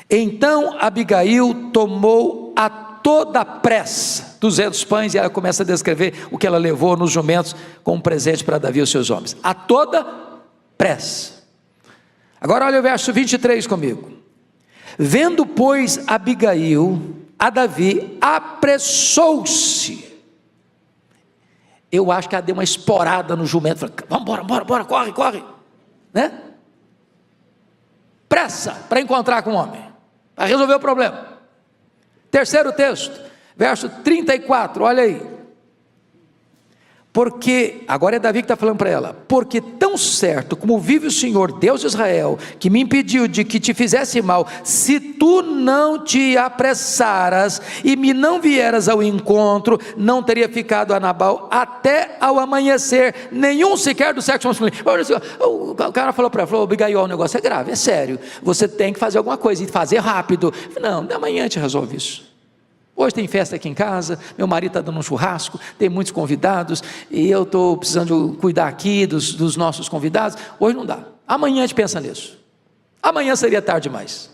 Então Abigail tomou a toda pressa 200 pães, e ela começa a descrever o que ela levou nos jumentos como presente para Davi e os seus homens. A toda pressa. Agora olha o verso 23 comigo. Vendo, pois, Abigail a Davi, apressou-se. Eu acho que ela deu uma esporada no jumento, falou: vamos embora, corre, né? Pressa para encontrar com o homem, para resolver o problema. Terceiro texto, Verso 34, olha aí. Porque, agora é Davi que está falando para ela, porque tão certo como vive o Senhor, Deus de Israel, que me impediu de que te fizesse mal, se tu não te apressaras e me não vieras ao encontro, não teria ficado a Nabal até ao amanhecer, nenhum sequer do sexo masculino. O cara falou para ela, falou, Abigail, o negócio é grave, é sério, você tem que fazer alguma coisa, e fazer rápido. Não, amanhã a gente resolve isso. Hoje tem festa aqui em casa, meu marido está dando um churrasco, tem muitos convidados, e eu estou precisando cuidar aqui dos nossos convidados. Hoje não dá, amanhã a gente pensa nisso. Amanhã seria tarde demais.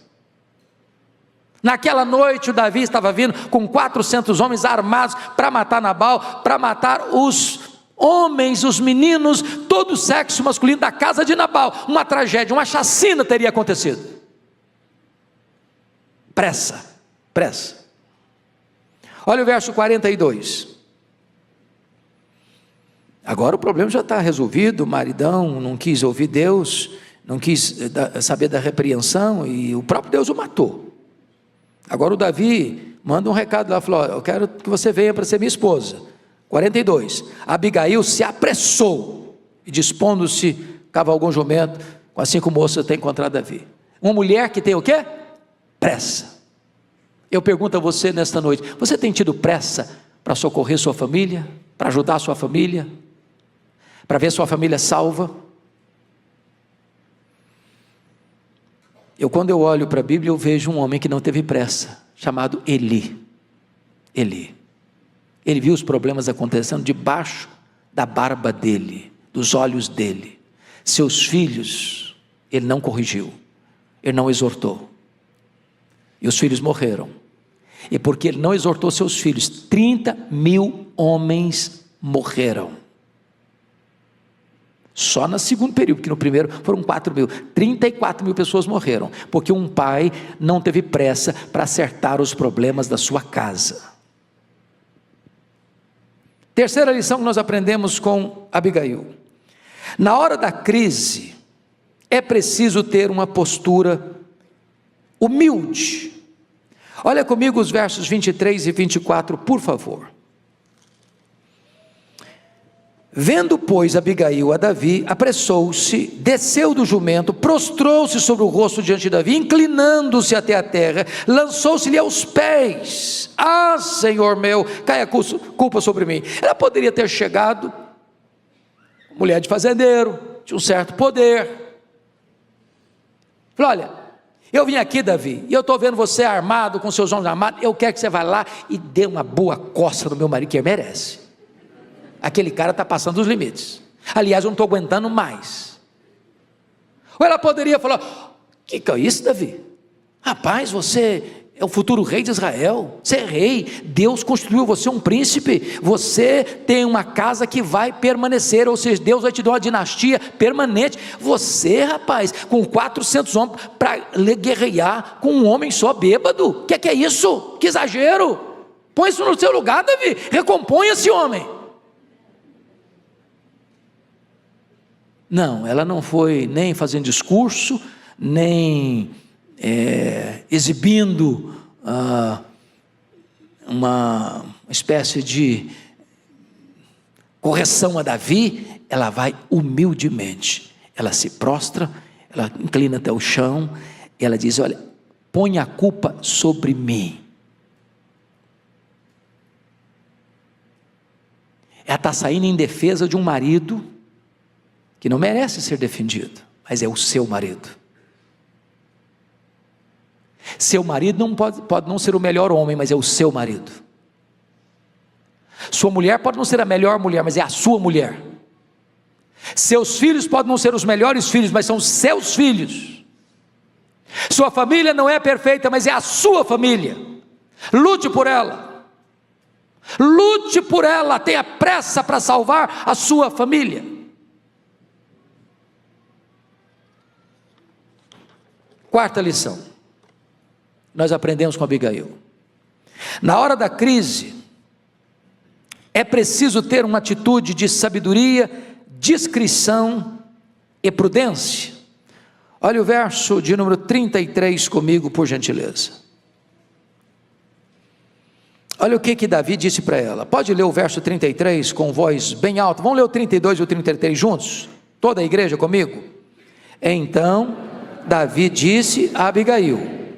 Naquela noite o Davi estava vindo com 400 homens armados para matar Nabal, para matar os homens, os meninos, todo o sexo masculino da casa de Nabal. Uma tragédia, uma chacina teria acontecido. Pressa, pressa. Olha o verso 42. Agora o problema já está resolvido, o maridão não quis ouvir Deus, não quis saber da repreensão, e o próprio Deus o matou. Agora o Davi manda um recado lá, falou, eu quero que você venha para ser minha esposa. 42, Abigail se apressou, e dispondo-se, cavalgou um jumento, com as 5 moças até encontrar Davi. Uma mulher que tem o quê? Pressa. Eu pergunto a você nesta noite, você tem tido pressa para socorrer sua família, para ajudar sua família, para ver sua família salva? Quando eu olho para a Bíblia, eu vejo um homem que não teve pressa, chamado Eli. Ele viu os problemas acontecendo debaixo da barba dele, dos olhos dele. Seus filhos, ele não corrigiu, ele não exortou, e os filhos morreram. E porque ele não exortou seus filhos, 30.000 homens morreram. Só no segundo período, porque no primeiro foram 4.000, 34.000 pessoas morreram, porque um pai não teve pressa para acertar os problemas da sua casa. Terceira lição que nós aprendemos com Abigail: na hora da crise, é preciso ter uma postura humilde. Olha comigo os versos 23 e 24, por favor. Vendo, pois, Abigail a Davi, apressou-se, desceu do jumento, prostrou-se sobre o rosto diante de Davi, inclinando-se até a terra, lançou-se-lhe aos pés. Ah, Senhor meu, cai a culpa sobre mim. Ela poderia ter chegado, mulher de fazendeiro, tinha um certo poder. Falou, olha, eu vim aqui, Davi, e eu estou vendo você armado, com seus homens armados, eu quero que você vá lá e dê uma boa coça no meu marido, que ele merece. Aquele cara está passando dos limites. Aliás, eu não estou aguentando mais. Ou ela poderia falar, que é isso, Davi? Rapaz, você é o futuro rei de Israel, você é rei, Deus constituiu você um príncipe, você tem uma casa que vai permanecer, ou seja, Deus vai te dar uma dinastia permanente. Você, rapaz, com 400 homens para guerrear com um homem só bêbado, que é isso? Que exagero! Põe isso no seu lugar, Davi, recomponha esse homem. Não, ela não foi nem fazendo discurso, nem exibindo uma espécie de correção a Davi. Ela vai humildemente, ela se prostra, ela inclina até o chão, e ela diz, olha, põe a culpa sobre mim. Ela está saindo em defesa de um marido que não merece ser defendido, mas é o seu marido. Seu marido não pode não ser o melhor homem, mas é o seu marido. Sua mulher pode não ser a melhor mulher, mas é a sua mulher. Seus filhos podem não ser os melhores filhos, mas são os seus filhos. Sua família não é perfeita, mas é a sua família. Lute por ela. Lute por ela, tenha pressa para salvar a sua família. Quarta lição, nós aprendemos com Abigail: na hora da crise, é preciso ter uma atitude de sabedoria, discrição e prudência. Olha o verso de número 33 comigo, por gentileza. Olha o que Davi disse para ela. Pode ler o verso 33 com voz bem alta. Vamos ler o 32 e o 33 juntos? Toda a igreja comigo? Então Davi disse a Abigail: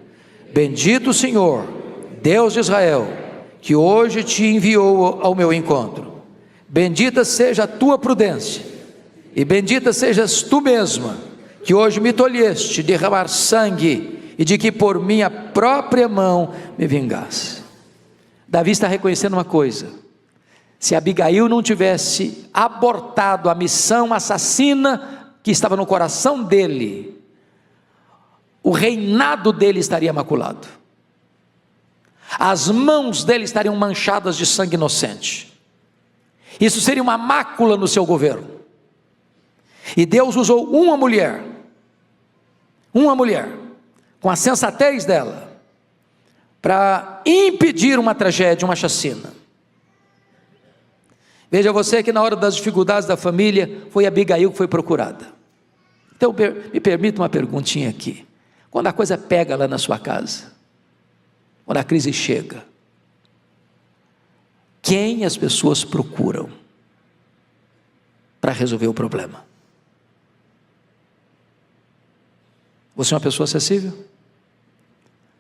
bendito o Senhor, Deus de Israel, que hoje te enviou ao meu encontro. Bendita seja a tua prudência, e bendita sejas tu mesma, que hoje me tolheste de derramar sangue, e de que por minha própria mão me vingasse. Davi está reconhecendo uma coisa: se Abigail não tivesse abortado a missão assassina que estava no coração dele, o reinado dele estaria maculado, as mãos dele estariam manchadas de sangue inocente, isso seria uma mácula no seu governo. E Deus usou uma mulher, com a sensatez dela, para impedir uma tragédia, uma chacina. Veja você que na hora das dificuldades da família, foi Abigail que foi procurada. Então me permita uma perguntinha aqui: quando a coisa pega lá na sua casa, quando a crise chega, quem as pessoas procuram para resolver o problema? Você é uma pessoa acessível?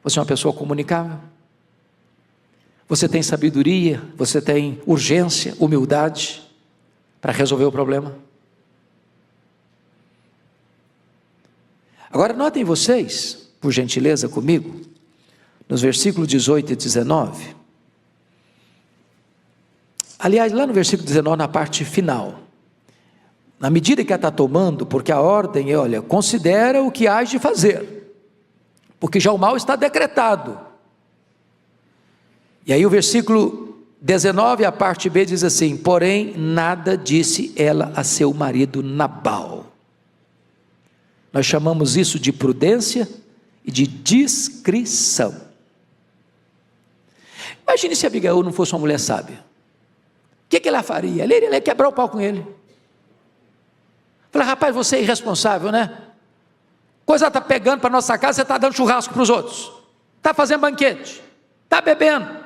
Você é uma pessoa comunicável? Você tem sabedoria? Você tem urgência, humildade para resolver o problema? Agora notem vocês, por gentileza comigo, nos versículos 18 e 19. Aliás, lá no versículo 19, na parte final, na medida que ela está tomando, porque a ordem é: olha, considera o que hás de fazer, porque já o mal está decretado. E aí o versículo 19, a parte B diz assim: porém nada disse ela a seu marido Nabal. Nós chamamos isso de prudência e de discrição. Imagine se Abigail não fosse uma mulher sábia. O que ela faria? Ela ia quebrar o pau com ele. Falei: rapaz, você é irresponsável, né? Coisa está pegando para nossa casa, você está dando churrasco para os outros, está fazendo banquete, está bebendo.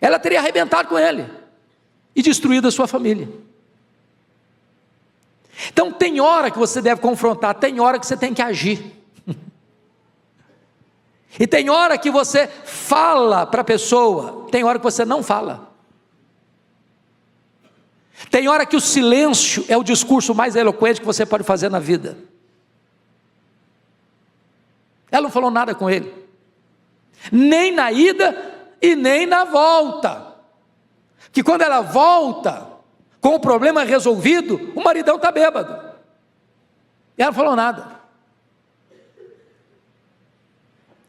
Ela teria arrebentado com ele e destruído a sua família. Então tem hora que você deve confrontar, tem hora que você tem que agir. E tem hora que você fala para a pessoa, tem hora que você não fala. Tem hora que o silêncio é o discurso mais eloquente que você pode fazer na vida. Ela não falou nada com ele, nem na ida e nem na volta, que quando ela volta com o problema resolvido, o maridão está bêbado, e ela não falou nada.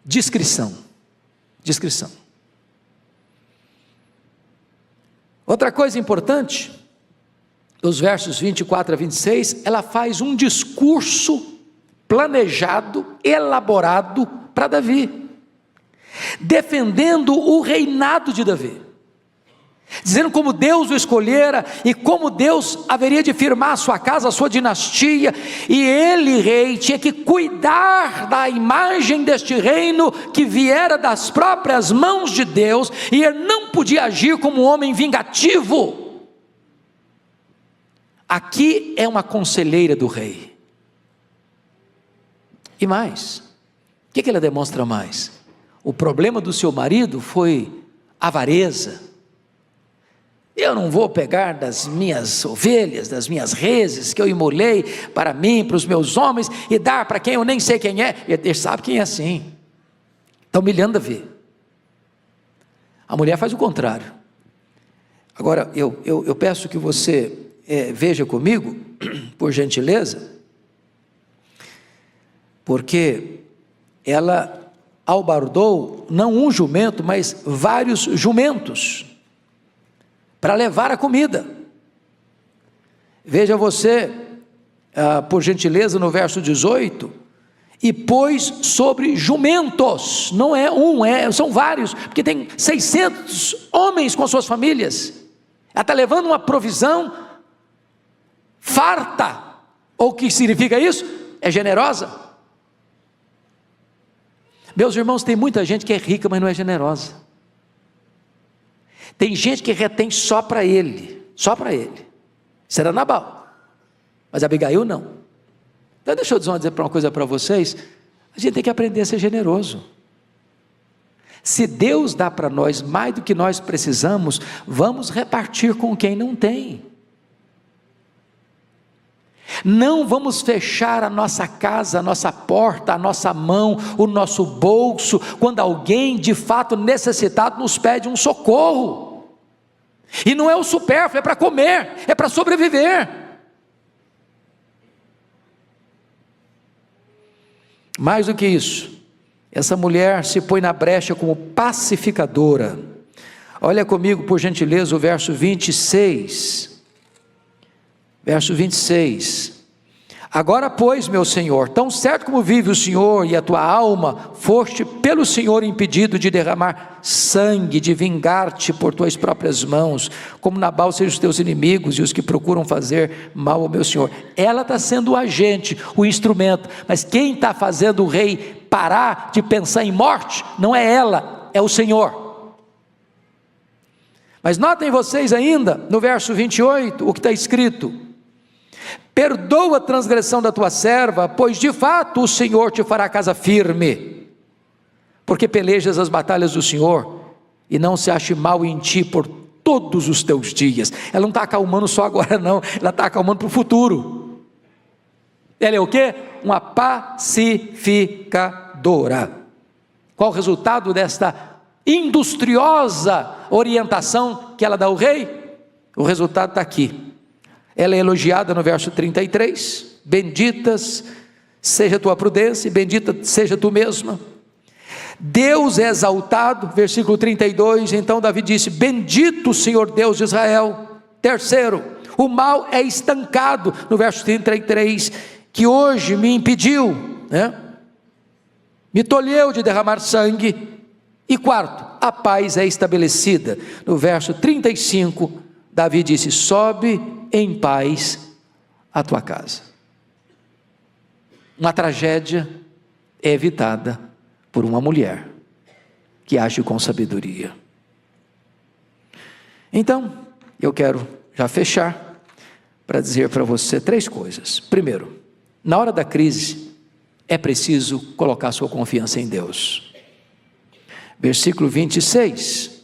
Discrição. Outra coisa importante, dos versos 24 a 26, ela faz um discurso planejado, elaborado para Davi, defendendo o reinado de Davi, dizendo como Deus o escolhera e como Deus haveria de firmar a sua casa, a sua dinastia, e ele, rei, tinha que cuidar da imagem deste reino que viera das próprias mãos de Deus, e ele não podia agir como um homem vingativo. Aqui é uma conselheira do rei. E mais, o que ela demonstra mais? O problema do seu marido foi avareza. Eu não vou pegar das minhas ovelhas, das minhas reses que eu imolei para mim, para os meus homens, e dar para quem eu nem sei quem é. E ele sabe quem é assim. Está humilhando Davi. A mulher faz o contrário. Agora eu peço que você veja comigo, por gentileza, porque ela albardou não um jumento, mas vários jumentos para levar a comida. Veja você, por gentileza, no verso 18: e pôs sobre jumentos, não é um, são vários, porque tem 600 homens com suas famílias. Ela está levando uma provisão farta. Ou o que significa isso? É generosa. Meus irmãos, tem muita gente que é rica, mas não é generosa. Tem gente que retém só para ele, só para ele. Isso era Nabal, mas Abigail não. Então deixa eu dizer uma coisa para vocês, a gente tem que aprender a ser generoso. Se Deus dá para nós mais do que nós precisamos, vamos repartir com quem não tem. Não vamos fechar a nossa casa, a nossa porta, a nossa mão, o nosso bolso, quando alguém de fato necessitado nos pede um socorro. E não é o supérfluo, é para comer, é para sobreviver. Mais do que isso, essa mulher se põe na brecha como pacificadora. Olha comigo, por gentileza, o verso 26. Verso 26. Agora, pois, meu Senhor, tão certo como vive o Senhor e a tua alma, foste pelo Senhor impedido de derramar sangue, de vingar-te por tuas próprias mãos, como Nabal sejam os teus inimigos e os que procuram fazer mal ao meu Senhor. Ela está sendo o agente, o instrumento, mas quem está fazendo o rei parar de pensar em morte, não é ela, é o Senhor. Mas notem vocês ainda, no verso 28, o que está escrito: perdoa a transgressão da tua serva, pois de fato o Senhor te fará casa firme, porque pelejas as batalhas do Senhor, e não se ache mal em ti por todos os teus dias. Ela não está acalmando só agora não, ela está acalmando para o futuro. Ela é o quê? Uma pacificadora. Qual o resultado desta industriosa orientação que ela dá ao rei? O resultado está aqui. Ela é elogiada no verso 33, benditas seja a tua prudência, e bendita seja tu mesma. Deus é exaltado, versículo 32, então Davi disse: bendito o Senhor Deus de Israel. Terceiro, o mal é estancado, no verso 33, que hoje me impediu, me tolheu de derramar sangue. E quarto, a paz é estabelecida, no verso 35, Davi disse: sobe em paz a tua casa. Uma tragédia é evitada por uma mulher que age com sabedoria. Então, eu quero já fechar para dizer para você 3 coisas. Primeiro, na hora da crise, é preciso colocar sua confiança em Deus. Versículo 26.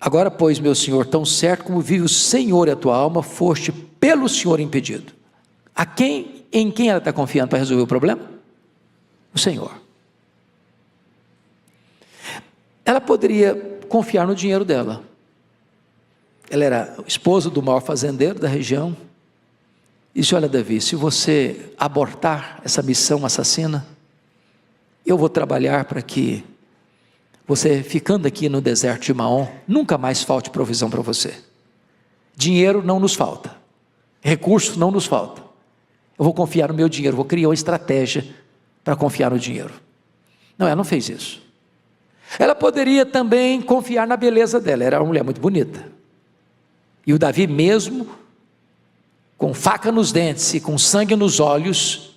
Agora, pois, meu Senhor, tão certo como vive o Senhor e a tua alma, foste pelo Senhor impedido. Em quem ela está confiando para resolver o problema? O Senhor. Ela poderia confiar no dinheiro dela. Ela era esposa do maior fazendeiro da região. E disse: olha, Davi, se você abortar essa missão assassina, eu vou trabalhar para que você, ficando aqui no deserto de Maom, nunca mais falte provisão para você. Dinheiro não nos falta, recursos não nos falta. Eu vou confiar no meu dinheiro, vou criar uma estratégia para confiar no dinheiro. Não, ela não fez isso. Ela poderia também confiar na beleza dela, era uma mulher muito bonita. E o Davi, mesmo com faca nos dentes e com sangue nos olhos,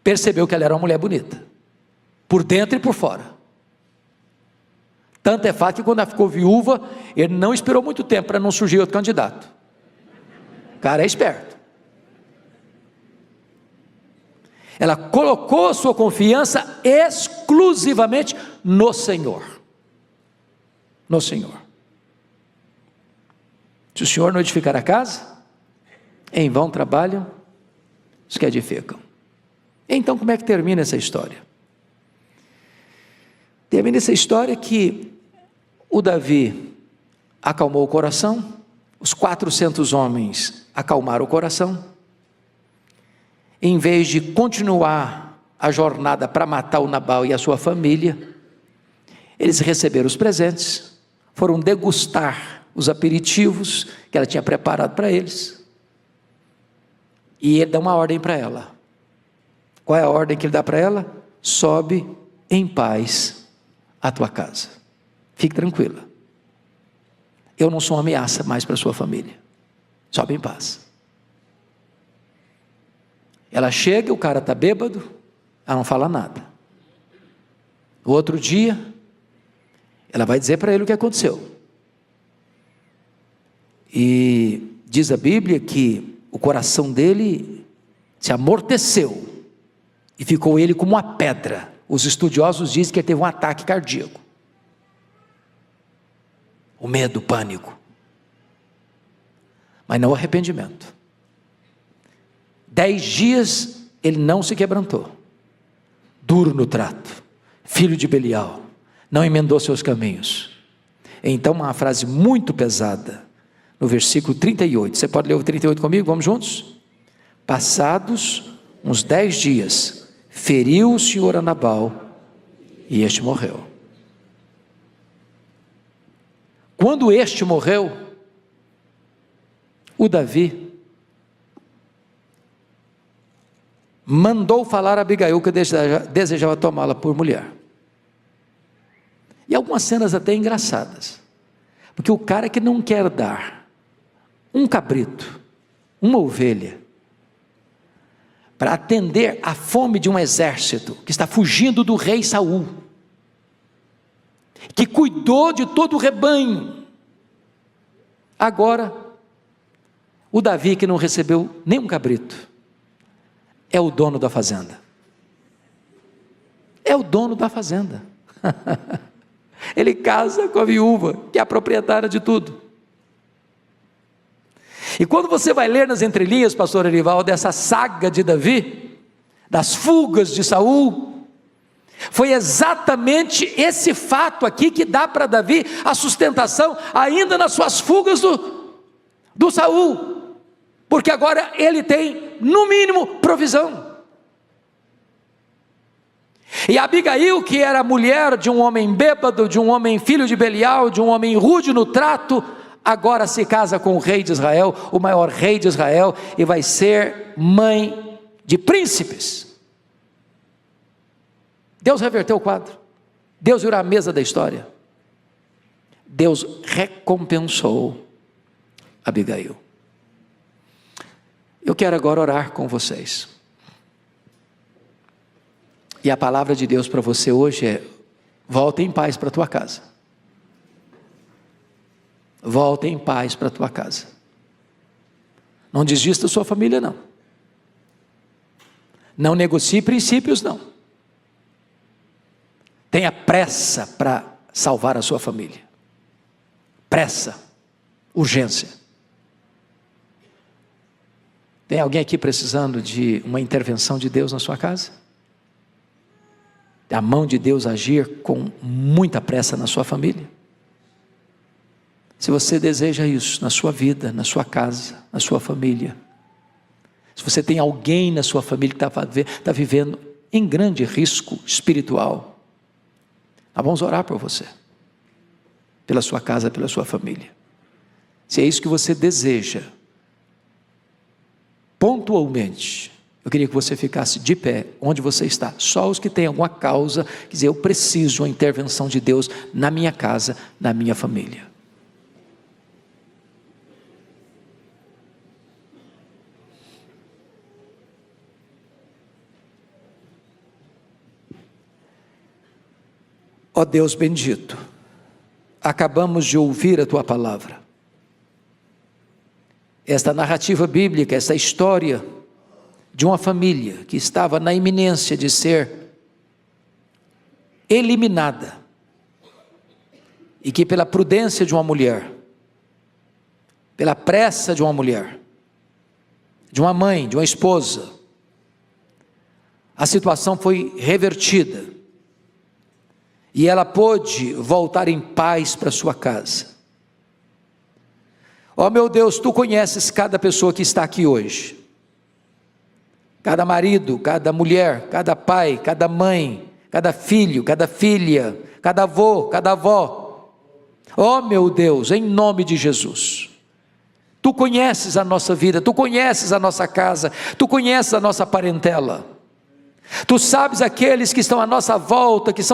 percebeu que ela era uma mulher bonita, por dentro e por fora. Tanto é fato que quando ela ficou viúva, ele não esperou muito tempo para não surgir outro candidato. O cara é esperto. Ela colocou sua confiança exclusivamente no Senhor. No Senhor. Se o Senhor não edificar a casa, em vão trabalham os que edificam. Então, como é que termina essa história? Termina essa história que o Davi acalmou o coração, os 400 homens acalmaram o coração. Em vez de continuar a jornada para matar o Nabal e a sua família, eles receberam os presentes, foram degustar os aperitivos que ela tinha preparado para eles, e ele dá uma ordem para ela. Qual é a ordem que ele dá para ela? Sobe em paz a tua casa, fique tranquila, eu não sou uma ameaça mais para a sua família, sobe em paz. Ela chega, o cara está bêbado, ela não fala nada. No outro dia, Ela vai dizer para ele o que aconteceu. E diz a Bíblia que o coração dele se amorteceu e ficou ele como uma pedra. Os estudiosos dizem que ele teve um ataque cardíaco. O medo, o pânico. Mas não o arrependimento. 10 dias ele não se quebrantou. Duro no trato. Filho de Belial. Não emendou seus caminhos. Então uma frase muito pesada. No versículo 38. Você pode ler o 38 comigo? Vamos juntos? Passados uns 10 dias, feriu o Senhor a Nabal e este morreu. Quando este morreu, o Davi mandou falar a Abigail que desejava tomá-la por mulher. E algumas cenas até engraçadas, porque o cara que não quer dar um cabrito, uma ovelha, para atender à fome de um exército que está fugindo do rei Saul, que cuidou de todo o rebanho, agora o Davi, que não recebeu nenhum cabrito, é o dono da fazenda. É o dono da fazenda. Ele casa com a viúva, que é a proprietária de tudo. E quando você vai ler nas entrelinhas, pastor Erivaldo, dessa saga de Davi, das fugas de Saul, foi exatamente esse fato aqui que dá para Davi a sustentação, ainda nas suas fugas do Saul, porque agora ele tem, no mínimo, provisão. E Abigail, que era mulher de um homem bêbado, de um homem filho de Belial, de um homem rude no trato, agora se casa com o rei de Israel, o maior rei de Israel, e vai ser mãe de príncipes. Deus reverteu o quadro. Deus virou a mesa da história. Deus recompensou Abigail. Eu quero agora orar com vocês. E a palavra de Deus para você hoje é: volta em paz para a tua casa. Volta em paz para a tua casa. Não desista da sua família, não. Não negocie princípios, não. Tenha pressa para salvar a sua família. Pressa, urgência. Tem alguém aqui precisando de uma intervenção de Deus na sua casa? A mão de Deus agir com muita pressa na sua família? Se você deseja isso na sua vida, na sua casa, na sua família, se você tem alguém na sua família que está vivendo em grande risco espiritual, nós vamos orar por você, pela sua casa, pela sua família. Se é isso que você deseja, pontualmente, eu queria que você ficasse de pé, onde você está. Só os que têm alguma causa, quer dizer, eu preciso de uma intervenção de Deus na minha casa, na minha família. Ó Deus bendito, acabamos de ouvir a Tua palavra. Esta narrativa bíblica, essa história de uma família que estava na iminência de ser eliminada, e que pela prudência de uma mulher, pela pressa de uma mulher, de uma mãe, de uma esposa, a situação foi revertida, e ela pôde voltar em paz para sua casa. Ó meu Deus, Tu conheces cada pessoa que está aqui hoje, cada marido, cada mulher, cada pai, cada mãe, cada filho, cada filha, cada avô, cada avó. Ó meu Deus, em nome de Jesus, Tu conheces a nossa vida, Tu conheces a nossa casa, Tu conheces a nossa parentela, Tu sabes aqueles que estão à nossa volta, que são